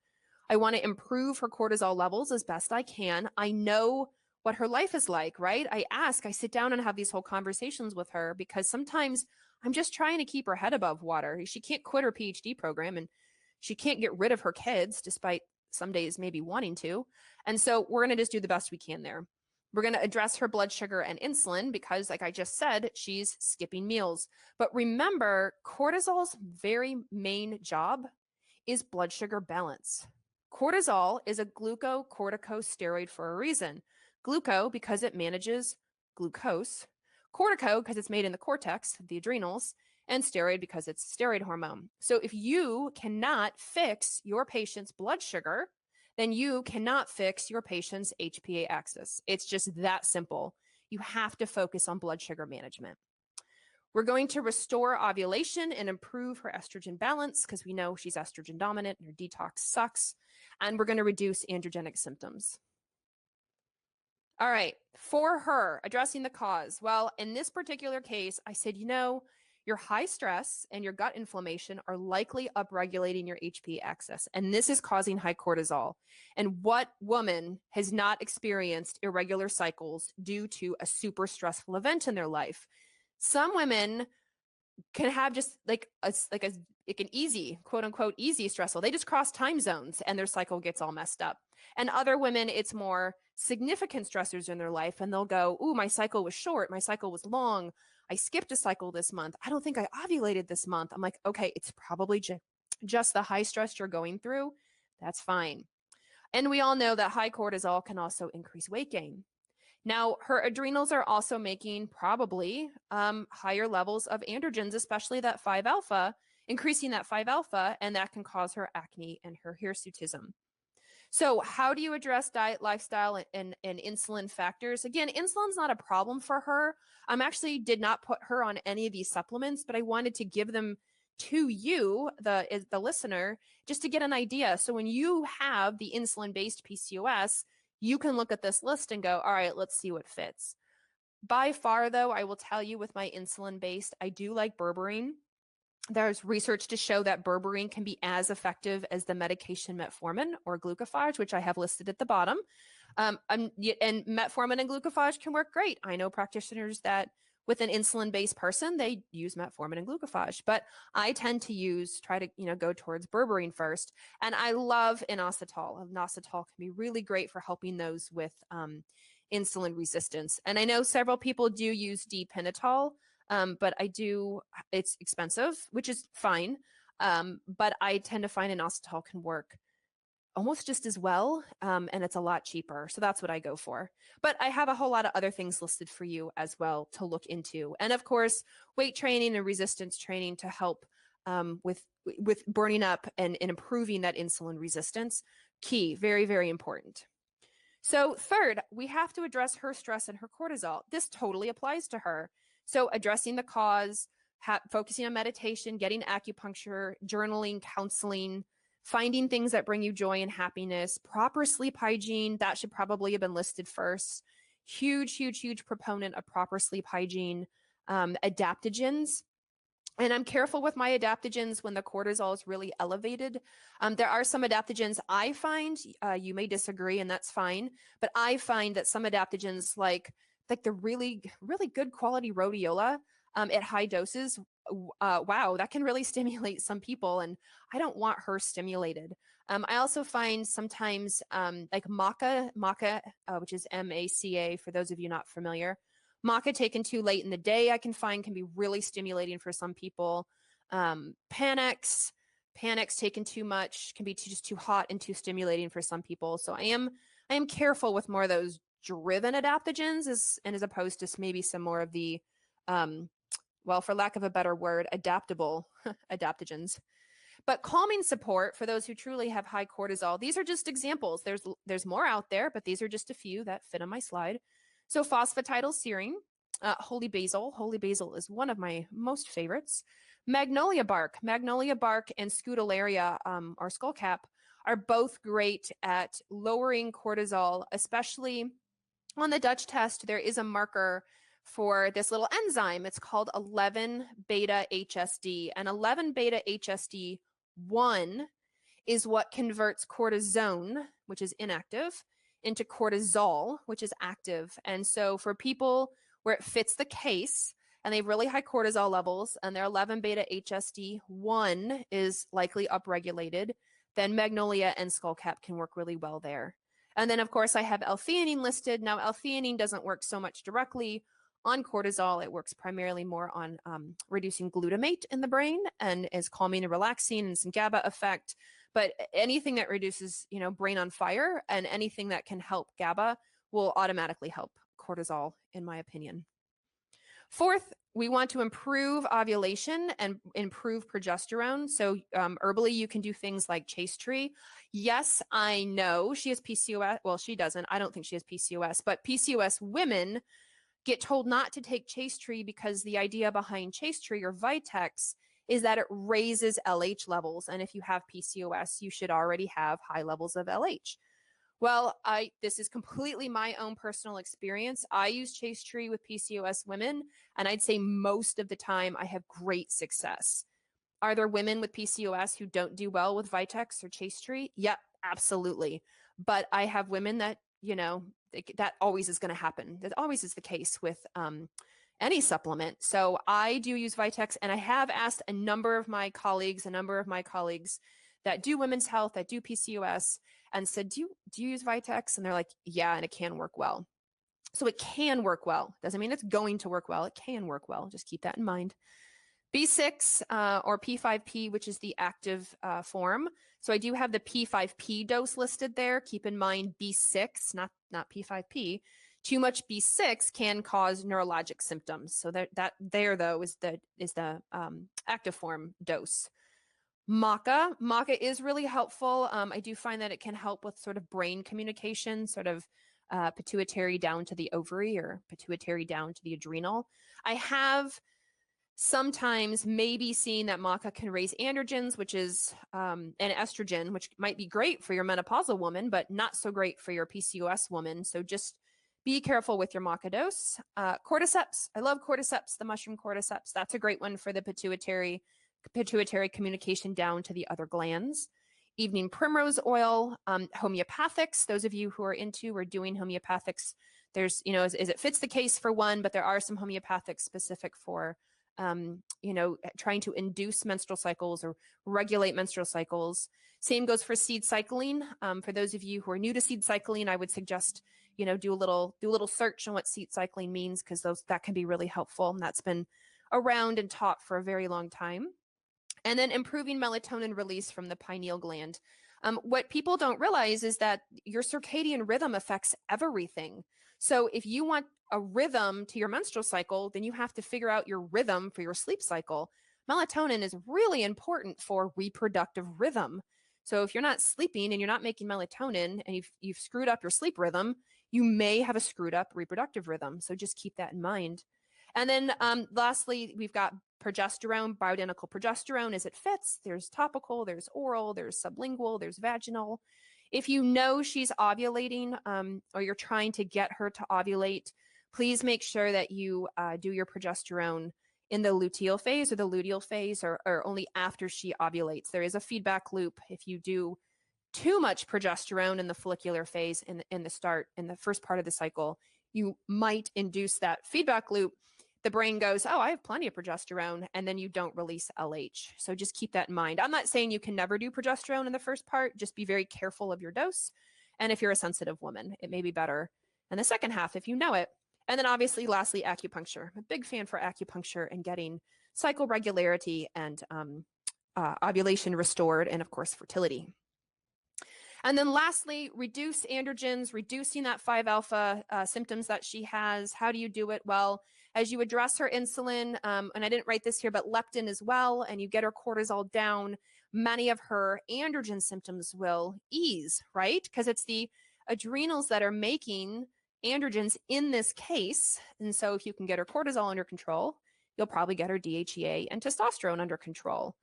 I want to improve her cortisol levels as best I can. I know what her life is like, right? I sit down and have these whole conversations with her because sometimes I'm just trying to keep her head above water. She can't quit her PhD program and she can't get rid of her kids despite some days maybe wanting to. And so we're going to just do the best we can there. We're going to address her blood sugar and insulin because, like I just said, she's skipping meals. But remember, cortisol's very main job is blood sugar balance. Cortisol is a glucocorticosteroid for a reason. Gluco, because it manages glucose. Cortico, because it's made in the cortex, the adrenals. And steroid, because it's a steroid hormone. So if you cannot fix your patient's blood sugar, then you cannot fix your patient's HPA axis. It's just that simple. You have to focus on blood sugar management. We're going to restore ovulation and improve her estrogen balance because we know she's estrogen dominant and her detox sucks. And we're going to reduce androgenic symptoms. All right, for her, addressing the cause. Well, in this particular case, I said, your high stress and your gut inflammation are likely upregulating your HPA axis, and this is causing high cortisol. And what woman has not experienced irregular cycles due to a super stressful event in their life? Some women can have just like an easy, quote unquote, easy stressful. They just cross time zones and their cycle gets all messed up. And other women, it's more significant stressors in their life, and they'll go, "Ooh, my cycle was short. My cycle was long. I skipped a cycle this month. I don't think I ovulated this month." I'm like, okay, it's probably just the high stress you're going through. That's fine. And we all know that high cortisol can also increase weight gain. Now, her adrenals are also making probably higher levels of androgens, especially that 5-alpha, increasing that 5-alpha, and that can cause her acne and her hirsutism. So how do you address diet, lifestyle, and insulin factors? Again, insulin's not a problem for her. I actually did not put her on any of these supplements, but I wanted to give them to you, the listener, just to get an idea. So when you have the insulin-based PCOS, you can look at this list and go, all right, let's see what fits. By far, though, I will tell you with my insulin-based, I do like berberine. There's research to show that berberine can be as effective as the medication metformin or glucophage, which I have listed at the bottom. And metformin and glucophage can work great. I know practitioners that with an insulin-based person, they use metformin and glucophage, but I tend to try to go towards berberine first. And I love inositol. Inositol can be really great for helping those with insulin resistance. And I know several people do use D-pentatol, but it's expensive, which is fine. But I tend to find inositol can work almost just as well, and it's a lot cheaper. So that's what I go for. But I have a whole lot of other things listed for you as well to look into. And of course, weight training and resistance training to help with burning up and improving that insulin resistance. Key, very, very important. So third, we have to address her stress and her cortisol. This totally applies to her. So addressing the cause, focusing on meditation, getting acupuncture, journaling, counseling, finding things that bring you joy and happiness, proper sleep hygiene, that should probably have been listed first. Huge, huge, huge proponent of proper sleep hygiene. Adaptogens. And I'm careful with my adaptogens when the cortisol is really elevated. There are some adaptogens I find, you may disagree, and that's fine, but I find that some adaptogens like the really, really good quality rhodiola at high doses, wow, that can really stimulate some people, and I don't want her stimulated. I also find sometimes like maca, which is MACA, for those of you not familiar. Maca taken too late in the day, I can find can be really stimulating for some people. Panax taken too much can be just too hot and too stimulating for some people. So I am careful with more of those driven adaptogens as opposed to maybe some more of the, well, for lack of a better word, adaptable adaptogens. But calming support for those who truly have high cortisol, these are just examples. There's more out there, but these are just a few that fit on my slide. So phosphatidylserine, holy basil. Holy basil is one of my most favorites. Magnolia bark and scutellaria, or skullcap, are both great at lowering cortisol, especially on the Dutch test. There is a marker for this little enzyme. It's called 11-beta-HSD, and 11-beta-HSD1 is what converts cortisone, which is inactive, into cortisol, which is active. And so for people where it fits the case and they have really high cortisol levels and their 11-beta-HSD1 is likely upregulated, then magnolia and skullcap can work really well there. And then, of course, I have L-theanine listed. Now, L-theanine doesn't work so much directly on cortisol. It works primarily more on reducing glutamate in the brain and is calming and relaxing and some GABA effect. But anything that reduces, brain on fire and anything that can help GABA will automatically help cortisol, in my opinion. Fourth, we want to improve ovulation and improve progesterone. So herbally, you can do things like chaste tree. Yes, I know she has PCOS. Well, she doesn't. I don't think she has PCOS, but PCOS women get told not to take Chase Tree because the idea behind Chase Tree or Vitex is that it raises LH levels. And if you have PCOS, you should already have high levels of LH. Well, this is completely my own personal experience. I use Chase Tree with PCOS women, and I'd say most of the time I have great success. Are there women with PCOS who don't do well with Vitex or Chase Tree? Yep, absolutely. But I have women that, that always is going to happen. That always is the case with any supplement. So I do use Vitex, and I have asked a number of my colleagues that do women's health, that do PCOS, and said, do you use Vitex? And they're like, yeah, and it can work well. So it can work well. Doesn't mean it's going to work well. It can work well. Just keep that in mind. B6 or P5P, which is the active form. So I do have the P5P dose listed there. Keep in mind B6, not P5P. Too much B6 can cause neurologic symptoms. So that there though is the active form dose. Maca is really helpful. I do find that it can help with sort of brain communication, sort of pituitary down to the ovary or pituitary down to the adrenal. I have sometimes maybe seen that maca can raise androgens, which is an estrogen, which might be great for your menopausal woman, but not so great for your PCOS woman. So just be careful with your maca dose. Cordyceps. I love cordyceps, the mushroom cordyceps. That's a great one for the pituitary communication down to the other glands. Evening primrose oil, homeopathics. Those of you who are into or doing homeopathics, there's, as it fits the case for one, but there are some homeopathics specific for, trying to induce menstrual cycles or regulate menstrual cycles. Same goes for seed cycling. For those of you who are new to seed cycling, I would suggest, do a little search on what seed cycling means, because that can be really helpful. And that's been around and taught for a very long time. And then improving melatonin release from the pineal gland. What people don't realize is that your circadian rhythm affects everything. So if you want a rhythm to your menstrual cycle, then you have to figure out your rhythm for your sleep cycle. Melatonin is really important for reproductive rhythm. So if you're not sleeping and you're not making melatonin and you've screwed up your sleep rhythm, you may have a screwed up reproductive rhythm. So just keep that in mind. And then lastly, we've got progesterone, bioidentical progesterone as it fits. There's topical, there's oral, there's sublingual, there's vaginal. If you know she's ovulating or you're trying to get her to ovulate, please make sure that you do your progesterone in the luteal phase or the luteal phase or only after she ovulates. There is a feedback loop. If you do too much progesterone in the follicular phase in the first part of the cycle, you might induce that feedback loop. The brain goes, oh, I have plenty of progesterone, and then you don't release LH. So just keep that in mind. I'm not saying you can never do progesterone in the first part. Just be very careful of your dose. And if you're a sensitive woman, it may be better in the second half if you know it. And then obviously, lastly, acupuncture. I'm a big fan for acupuncture and getting cycle regularity and ovulation restored, and of course, fertility. And then lastly, reduce androgens, reducing that 5-alpha symptoms that she has. How do you do it? Well, as you address her insulin, and I didn't write this here, but leptin as well, and you get her cortisol down, many of her androgen symptoms will ease, right? Because it's the adrenals that are making androgens in this case. And so if you can get her cortisol under control, you'll probably get her DHEA and testosterone under control.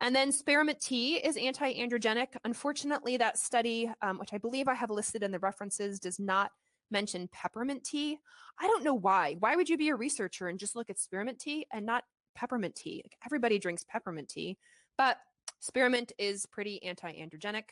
And then spearmint tea is anti-androgenic. Unfortunately, that study, which I believe I have listed in the references, does not mention peppermint tea. I don't know why. Why would you be a researcher and just look at spearmint tea and not peppermint tea? Like, everybody drinks peppermint tea, but spearmint is pretty anti-androgenic.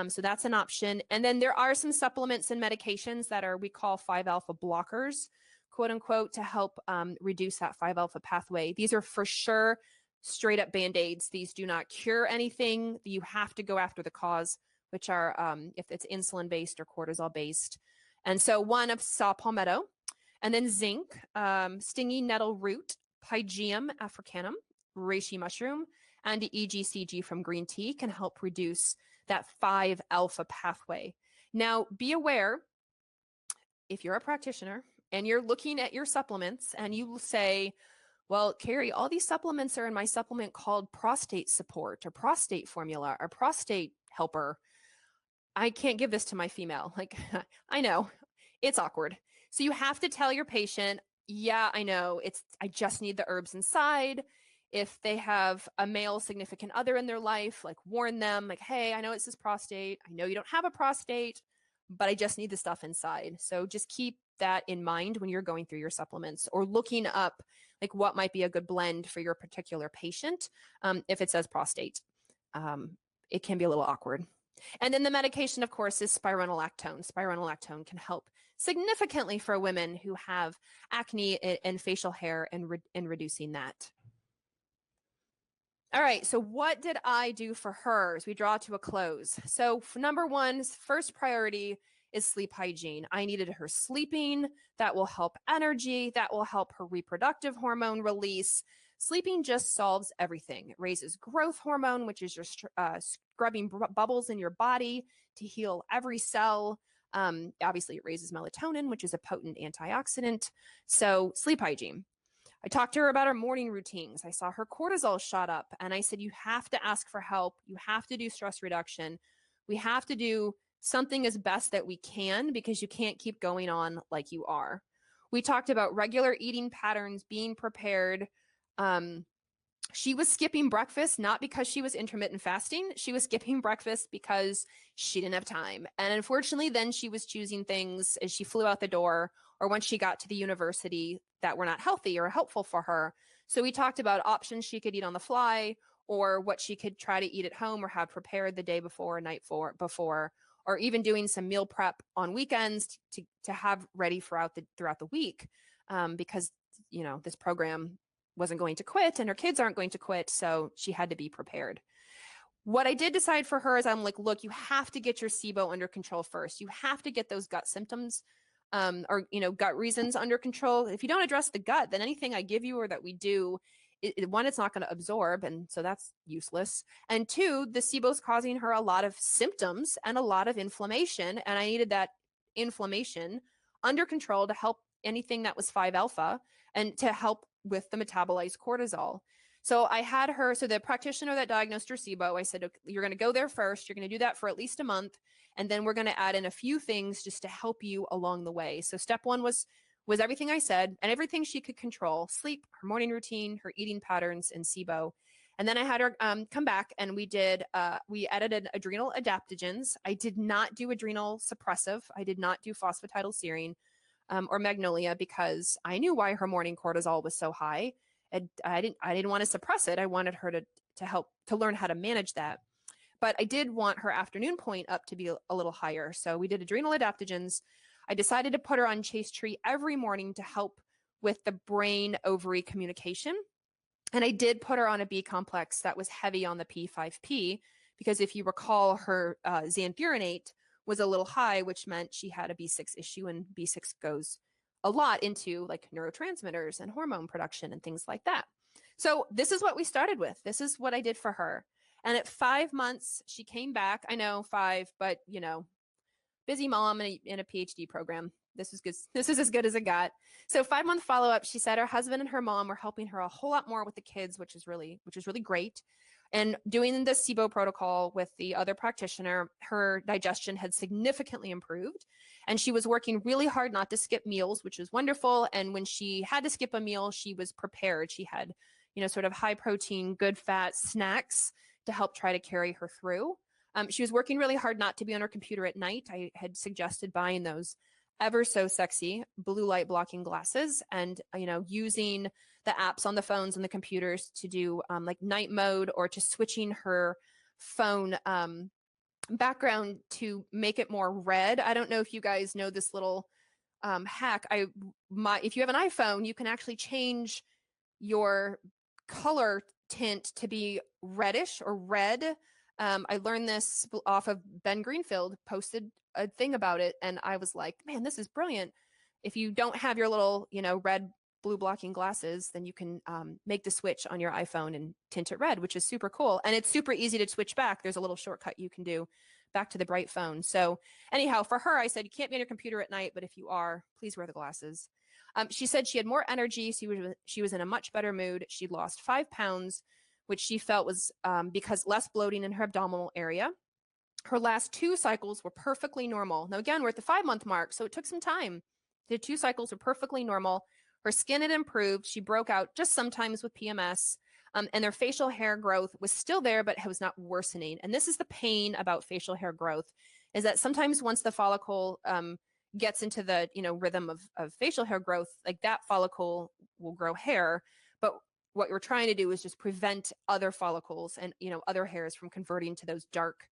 So that's an option. And then there are some supplements and medications that we call 5-alpha blockers, quote unquote, to help reduce that 5-alpha pathway. These are for sure straight up Band-Aids. These do not cure anything. You have to go after the cause, which are if it's insulin based or cortisol based. And so one of saw palmetto, and then zinc, stingy nettle root, Pygeum africanum, reishi mushroom, and EGCG from green tea can help reduce that 5-alpha pathway. Now, be aware, if you're a practitioner and you're looking at your supplements and you say, well, Carrie, all these supplements are in my supplement called prostate support or prostate formula or prostate helper. I can't give this to my female. Like, I know it's awkward. So you have to tell your patient, Yeah, I know. I just need the herbs inside. If they have a male significant other in their life, like warn them, like, hey, I know it's this prostate. I know you don't have a prostate, but I just need the stuff inside. So just keep that in mind when you're going through your supplements or looking up like what might be a good blend for your particular patient. If it says prostate, um, it can be a little awkward. And then the medication, of course, is spironolactone. Spironolactone can help significantly for women who have acne and facial hair and reducing that. All right, so what did I do for her as we draw to a close? So number one, first priority is sleep hygiene. I needed her sleeping. That will help energy. That will help her reproductive hormone release. Sleeping just solves everything. It raises growth hormone, which is your scrubbing bubbles in your body to heal every cell. Obviously, it raises melatonin, which is a potent antioxidant. So sleep hygiene. I talked to her about her morning routines. I saw her cortisol shot up, and I said, you have to ask for help. You have to do stress reduction. We have to do something as best that we can because you can't keep going on like you are. We talked about regular eating patterns, being prepared. She was skipping breakfast, not because she was intermittent fasting. She was skipping breakfast because she didn't have time. And unfortunately, then she was choosing things as she flew out the door or once she got to the university that were not healthy or helpful for her. So we talked about options she could eat on the fly or what she could try to eat at home or have prepared the day before or night before, or even doing some meal prep on weekends to have ready throughout the week. Because, this program wasn't going to quit and her kids aren't going to quit. So she had to be prepared. What I did decide for her is I'm like, look, you have to get your SIBO under control first. You have to get those gut symptoms or gut reasons under control. If you don't address the gut, then anything I give you or that we do, one, it's not going to absorb. And so that's useless. And two, the SIBO is causing her a lot of symptoms and a lot of inflammation. And I needed that inflammation under control to help anything that was 5-alpha and to help with the metabolized cortisol. So I had her, so the practitioner that diagnosed her SIBO, I said, okay, you're going to go there first. You're going to do that for at least a month. And then we're going to add in a few things just to help you along the way. So step one was everything I said and everything she could control: sleep, her morning routine, her eating patterns, and SIBO. And then I had her come back and we edited adrenal adaptogens. I did not do adrenal suppressive. I did not do phosphatidylserine or magnolia because I knew why her morning cortisol was so high. And I didn't want to suppress it. I wanted her to help to learn how to manage that. But I did want her afternoon point up to be a little higher. So we did adrenal adaptogens. I decided to put her on Chase Tree every morning to help with the brain ovary communication. And I did put her on a B complex that was heavy on the P5P because if you recall, her xanthuronate was a little high, which meant she had a B6 issue, and B6 goes a lot into like neurotransmitters and hormone production and things like that. So this is what we started with. This is what I did for her. And at 5 months, she came back. I know 5, but busy mom in a PhD program. This is good. This is as good as it got. So 5-month follow-up, she said her husband and her mom were helping her a whole lot more with the kids, which is really great. And doing the SIBO protocol with the other practitioner, her digestion had significantly improved. And she was working really hard not to skip meals, which was wonderful. And when she had to skip a meal, she was prepared. She had, sort of high protein, good fat snacks to help try to carry her through. She was working really hard not to be on her computer at night. I had suggested buying those ever so sexy blue light blocking glasses and, using the apps on the phones and the computers to do like night mode or to switching her phone background to make it more red. I don't know if you guys know this little hack. If you have an iPhone, you can actually change your color tint to be reddish or red. I learned this off of Ben Greenfield, posted a thing about it, and I was like, man, this is brilliant. If you don't have your little, red, blue blocking glasses, then you can make the switch on your iPhone and tint it red, which is super cool. And it's super easy to switch back. There's a little shortcut you can do back to the bright phone. So anyhow, for her, I said, you can't be on your computer at night, but if you are, please wear the glasses. She said she had more energy. She was in a much better mood. She'd lost 5 pounds, which she felt was because less bloating in her abdominal area. Her last 2 cycles were perfectly normal. Now, again, we're at the 5-month mark, so it took some time. The 2 cycles were perfectly normal. Her skin had improved. She broke out just sometimes with PMS. And their facial hair growth was still there, but it was not worsening. And this is the pain about facial hair growth, is that sometimes once the follicle gets into the rhythm of facial hair growth, like that follicle will grow hair. But what you're trying to do is just prevent other follicles and other hairs from converting to those dark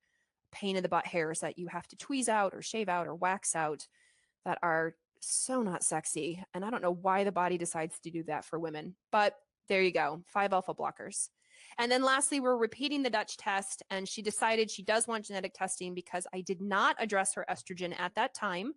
pain in the butt hairs that you have to tweeze out or shave out or wax out, that are so not sexy. And I don't know why the body decides to do that for women, but there you go, 5-alpha blockers. And then lastly, we're repeating the Dutch test, and she decided she does want genetic testing because I did not address her estrogen at that time.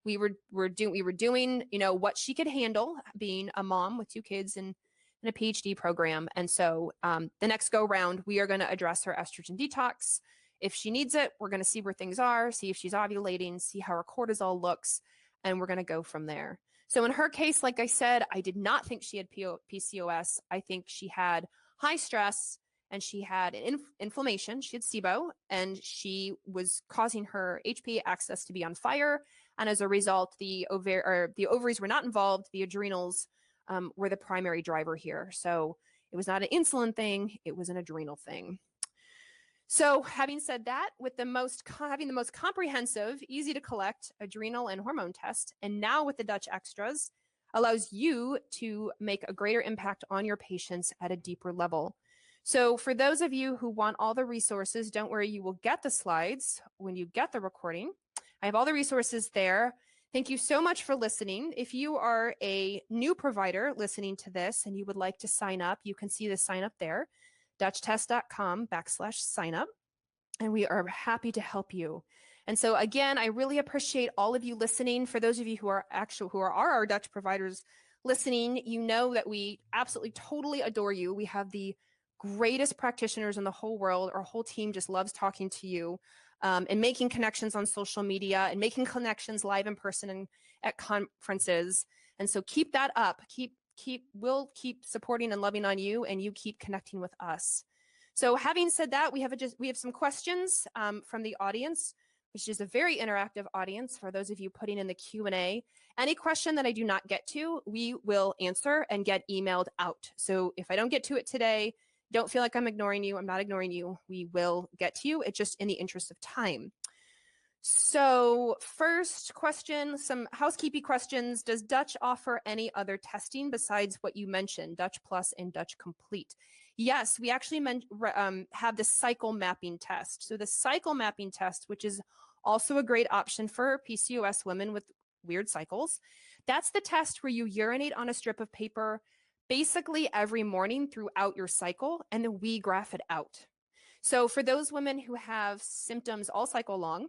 We were doing what she could handle, being a mom with 2 kids and a PhD program. And so the next go round, we are going to address her estrogen detox. If she needs it, we're going to see where things are, see if she's ovulating, see how her cortisol looks, and we're going to go from there. So in her case, like I said, I did not think she had PCOS. I think she had high stress and she had inflammation. She had SIBO, and she was causing her HPA axis to be on fire. And as a result, the ovaries were not involved. The adrenals were the primary driver here. So it was not an insulin thing. It was an adrenal thing. So having said that, with having the most comprehensive, easy to collect adrenal and hormone test, and now with the Dutch extras, allows you to make a greater impact on your patients at a deeper level. So for those of you who want all the resources, don't worry, you will get the slides when you get the recording. I have all the resources there. Thank you so much for listening. If you are a new provider listening to this and you would like to sign up, you can see the sign up there, dutchtest.com/sign up, and we are happy to help you. And so again, I really appreciate all of you listening. For those of you who are our Dutch providers listening, you know that we absolutely totally adore you. We have the greatest practitioners in the whole world. Our whole team just loves talking to you and making connections on social media and making connections live in person and at conferences. And so keep that up. We'll keep supporting and loving on you, and you keep connecting with us. So having said that, we have some questions from the audience, which is a very interactive audience. For those of you putting in the Q&A, any question that I do not get to, we will answer and get emailed out. So if I don't get to it today, don't feel like I'm ignoring you. I'm not ignoring you. We will get to you. It's just in the interest of time. So first question, some housekeeping questions. Does Dutch offer any other testing besides what you mentioned, dutchplus and Dutch Complete? Yes, we actually have the cycle mapping test. So the cycle mapping test, which is also a great option for PCOS women with weird cycles. That's the test where you urinate on a strip of paper basically every morning throughout your cycle, and then we graph it out. So for those women who have symptoms all cycle long,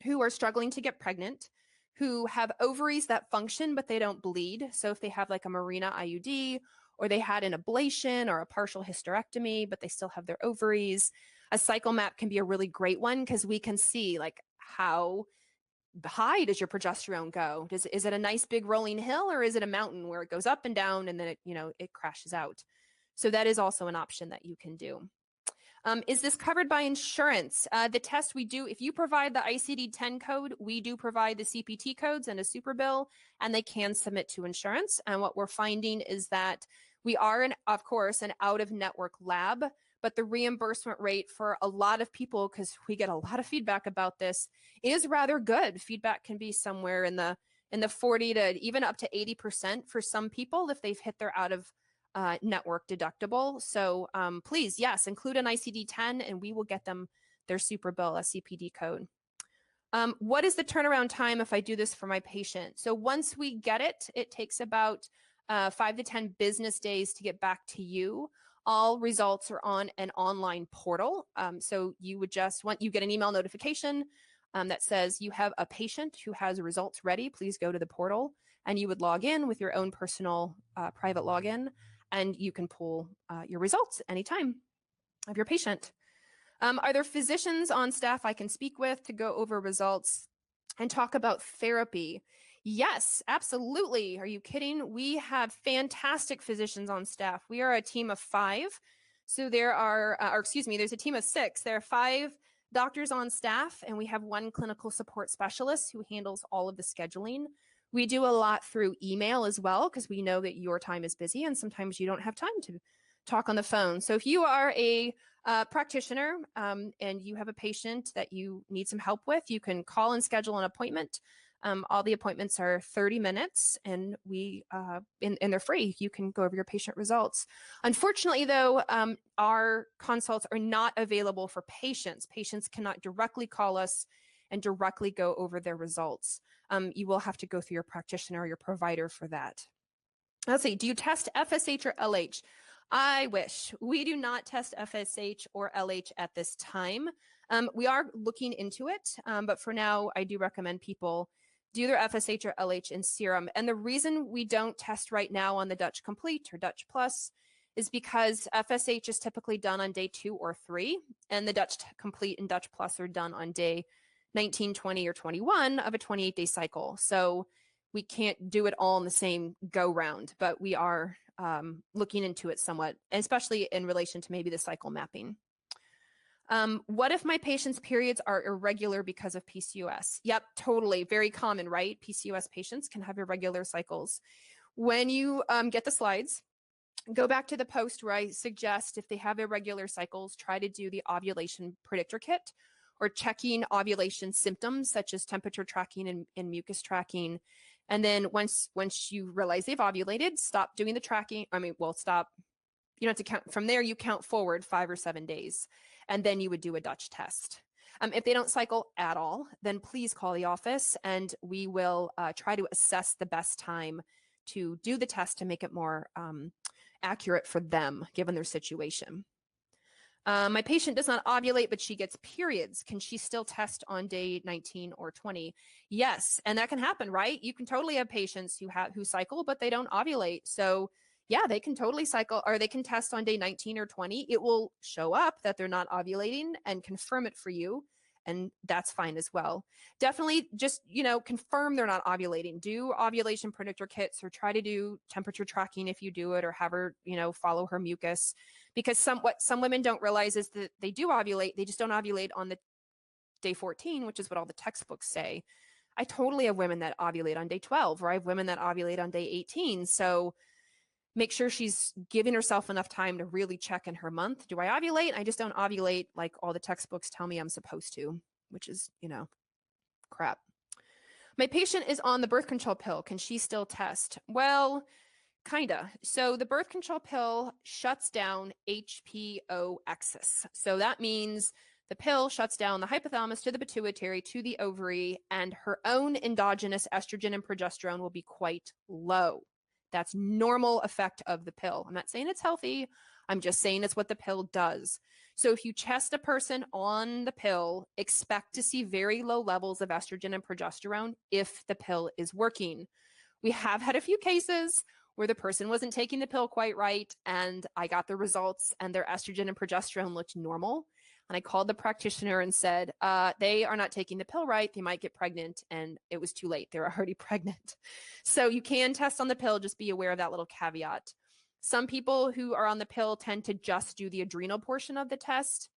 who are struggling to get pregnant, who have ovaries that function but they don't bleed. So if they have like a Mirena IUD, or they had an ablation or a partial hysterectomy, but they still have their ovaries, a cycle map can be a really great one because we can see like how high does your progesterone go? Is it a nice big rolling hill, or is it a mountain where it goes up and down and then it crashes out? So that is also an option that you can do. Is this covered by insurance? The test we do, if you provide the ICD-10 code, we do provide the CPT codes and a super bill, and they can submit to insurance. And what we're finding is that we are, of course, an out-of-network lab, but the reimbursement rate for a lot of people, because we get a lot of feedback about this, is rather good. Feedback can be somewhere in the 40 to even up to 80% for some people if they've hit their out-of-network deductible. So please, yes, include an ICD-10 and we will get them their super bill, a CPD code. What is the turnaround time if I do this for my patient? So once we get it, it takes about 5 to 10 business days to get back to you. All results are on an online portal. So you would you get an email notification that says you have a patient who has results ready. Please go to the portal, and you would log in with your own personal private login, and you can pull your results anytime of your patient. Are there physicians on staff I can speak with to go over results and talk about therapy? Yes, absolutely. Are you kidding? We have fantastic physicians on staff. We are a team of 5. So there's a team of 6. There are 5 doctors on staff, and we have 1 clinical support specialist who handles all of the scheduling. We do a lot through email as well, because we know that your time is busy and sometimes you don't have time to talk on the phone. So if you are a practitioner and you have a patient that you need some help with, you can call and schedule an appointment. All the appointments are 30 minutes and they're free. You can go over your patient results. Unfortunately, though, our consults are not available for patients. Patients cannot directly call us and directly go over their results. You will have to go through your practitioner or your provider for that. Let's see, do you test FSH or LH? I wish. We do not test FSH or LH at this time. We are looking into it, but for now, I do recommend people do their FSH or LH in serum. And the reason we don't test right now on the Dutch Complete or dutchplus is because FSH is typically done on day 2 or 3, and the Dutch Complete and dutchplus are done on day 19, 20, or 21 of a 28-day cycle. So we can't do it all in the same go round, but we are looking into it somewhat, especially in relation to maybe the cycle mapping. What if my patient's periods are irregular because of PCOS? Yep, totally. Very common, right? PCOS patients can have irregular cycles. When you get the slides, go back to the post where I suggest if they have irregular cycles, try to do the ovulation predictor kit or checking ovulation symptoms such as temperature tracking and mucus tracking. And then once you realize they've ovulated, stop doing the tracking. Stop. You don't have to count from there. You count forward 5 or 7 days, and then you would do a Dutch test. If they don't cycle at all, then please call the office and we will try to assess the best time to do the test to make it more accurate for them, given their situation. My patient does not ovulate, but she gets periods. Can she still test on day 19 or 20? Yes, and that can happen, right? You can totally have patients who cycle, but they don't ovulate. So yeah, they can totally cycle, or they can test on day 19 or 20. It will show up that they're not ovulating and confirm it for you. And that's fine as well. Definitely just, confirm they're not ovulating. Do ovulation predictor kits or try to do temperature tracking if you do it, or have her, follow her mucus. Because what some women don't realize is that they do ovulate. They just don't ovulate on the day 14, which is what all the textbooks say. I totally have women that ovulate on day 12, or I have women that ovulate on day 18. So make sure she's giving herself enough time to really check in her month. Do I ovulate? I just don't ovulate like all the textbooks tell me I'm supposed to, which is, crap. My patient is on the birth control pill. Can she still test? Well, kinda. So the birth control pill shuts down HPO axis. So that means the pill shuts down the hypothalamus to the pituitary to the ovary, and her own endogenous estrogen and progesterone will be quite low. That's normal effect of the pill. I'm not saying it's healthy. I'm just saying it's what the pill does. So if you test a person on the pill, expect to see very low levels of estrogen and progesterone if the pill is working. We have had a few cases where the person wasn't taking the pill quite right, and I got the results and their estrogen and progesterone looked normal. And I called the practitioner and said, they are not taking the pill right. They might get pregnant. And it was too late. They were already pregnant. So you can test on the pill. Just be aware of that little caveat. Some people who are on the pill tend to just do the adrenal portion of the test.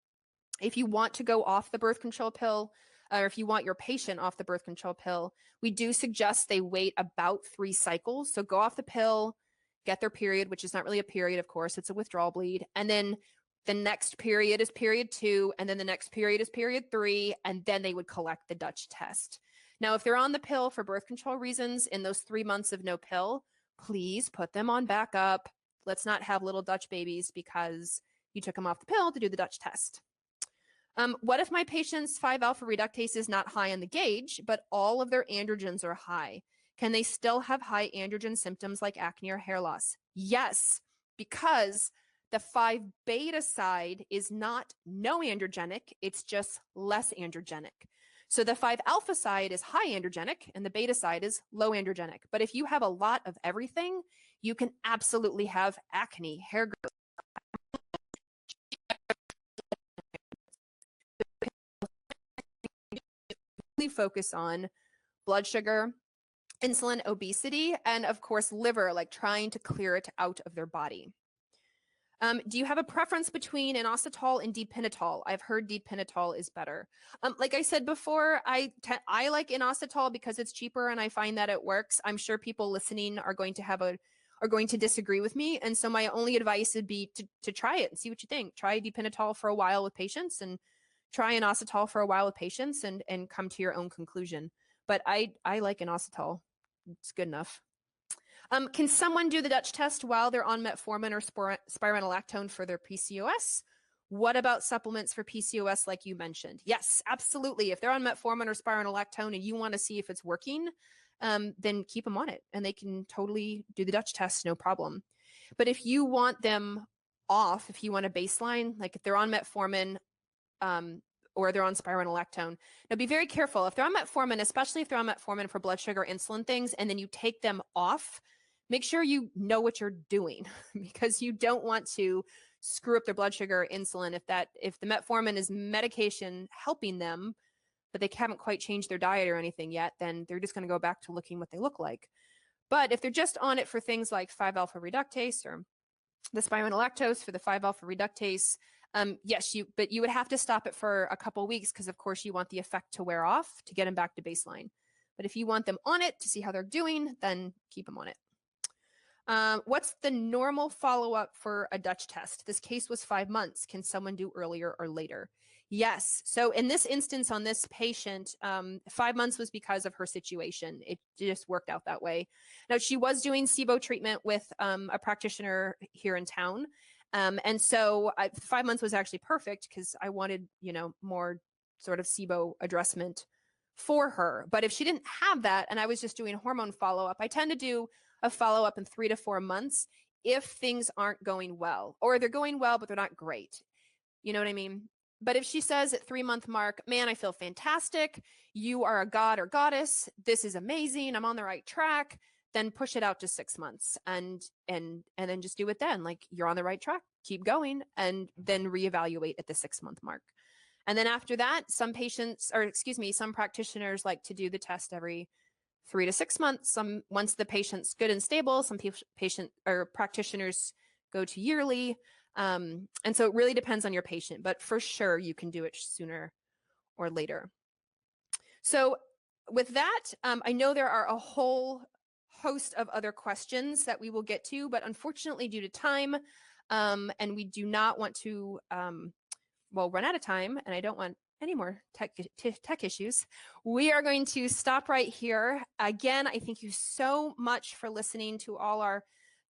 If you want to go off the birth control pill, or if you want your patient off the birth control pill, we do suggest they wait about 3 cycles. So go off the pill, get their period, which is not really a period, of course, it's a withdrawal bleed. And then the next period is period 2, and then the next period is period 3, and then they would collect the Dutch test. Now, if they're on the pill for birth control reasons in those 3 months of no pill, please put them on backup. Let's not have little Dutch babies because you took them off the pill to do the Dutch test. What if my patient's 5-alpha reductase is not high on the gauge, but all of their androgens are high? Can they still have high androgen symptoms like acne or hair loss? Yes, because the 5-beta side is not no androgenic, it's just less androgenic. So the 5-alpha side is high androgenic and the beta side is low androgenic. But if you have a lot of everything, you can absolutely have acne, hair growth. Focus on blood sugar, insulin, obesity, and of course, liver, like trying to clear it out of their body. Do you have a preference between inositol and dipinitol? I've heard dipinitol is better. Like I said before, I like inositol because it's cheaper and I find that it works. I'm sure people listening are going to disagree with me, and so my only advice would be to try it and see what you think. Try dipinitol for a while with patients, and try inositol for a while with patients, and come to your own conclusion. But I like inositol. It's good enough. Can someone do the Dutch test while they're on metformin or spironolactone for their PCOS? What about supplements for PCOS like you mentioned? Yes, absolutely. If they're on metformin or spironolactone and you want to see if it's working, then keep them on it and they can totally do the Dutch test, no problem. But if you want them off, if you want a baseline, like if they're on metformin, or they're on spironolactone. Now, be very careful. If they're on metformin, especially if they're on metformin for blood sugar, insulin things, and then you take them off, make sure you know what you're doing because you don't want to screw up their blood sugar or insulin if the metformin is medication helping them, but they haven't quite changed their diet or anything yet, then they're just going to go back to looking what they look like. But if they're just on it for things like 5-alpha reductase or the spironolactose for the 5-alpha reductase, yes, but you would have to stop it for a couple of weeks because, of course, you want the effect to wear off to get them back to baseline. But if you want them on it to see how they're doing, then keep them on it. What's the normal follow-up for a Dutch test? This case was 5 months. Can someone do earlier or later? Yes. So in this instance on this patient, 5 months was because of her situation. It just worked out that way. Now, she was doing SIBO treatment with a practitioner here in town. And so 5 months was actually perfect because I wanted, more sort of SIBO addressment for her. But if she didn't have that and I was just doing hormone follow-up, I tend to do a follow-up in 3 to 4 months if things aren't going well, or they're going well, but they're not great. You know what I mean? But if she says at 3-month mark, man, I feel fantastic. You are a god or goddess. This is amazing. I'm on the right track. Then push it out to 6 months and then just do it then. Like you're on the right track, keep going, and then reevaluate at the 6-month mark. And then after that, some practitioners like to do the test every 3 to 6 months. Once the patient's good and stable, some practitioners go to yearly. And so it really depends on your patient, but for sure you can do it sooner or later. So with that, I know there are a whole host of other questions that we will get to, but unfortunately due to time, and we do not want to, run out of time, and I don't want any more tech issues. We are going to stop right here. Again, I thank you so much for listening to all our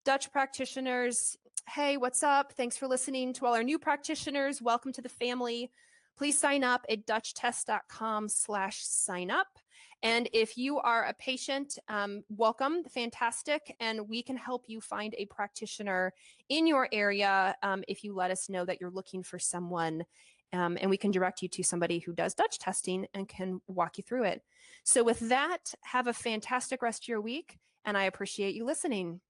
Dutch practitioners. Hey, what's up? Thanks for listening to all our new practitioners. Welcome to the family. Please sign up at dutchtest.com/sign up. And if you are a patient, welcome, fantastic. And we can help you find a practitioner in your area if you let us know that you're looking for someone. And we can direct you to somebody who does Dutch testing and can walk you through it. So with that, have a fantastic rest of your week, and I appreciate you listening.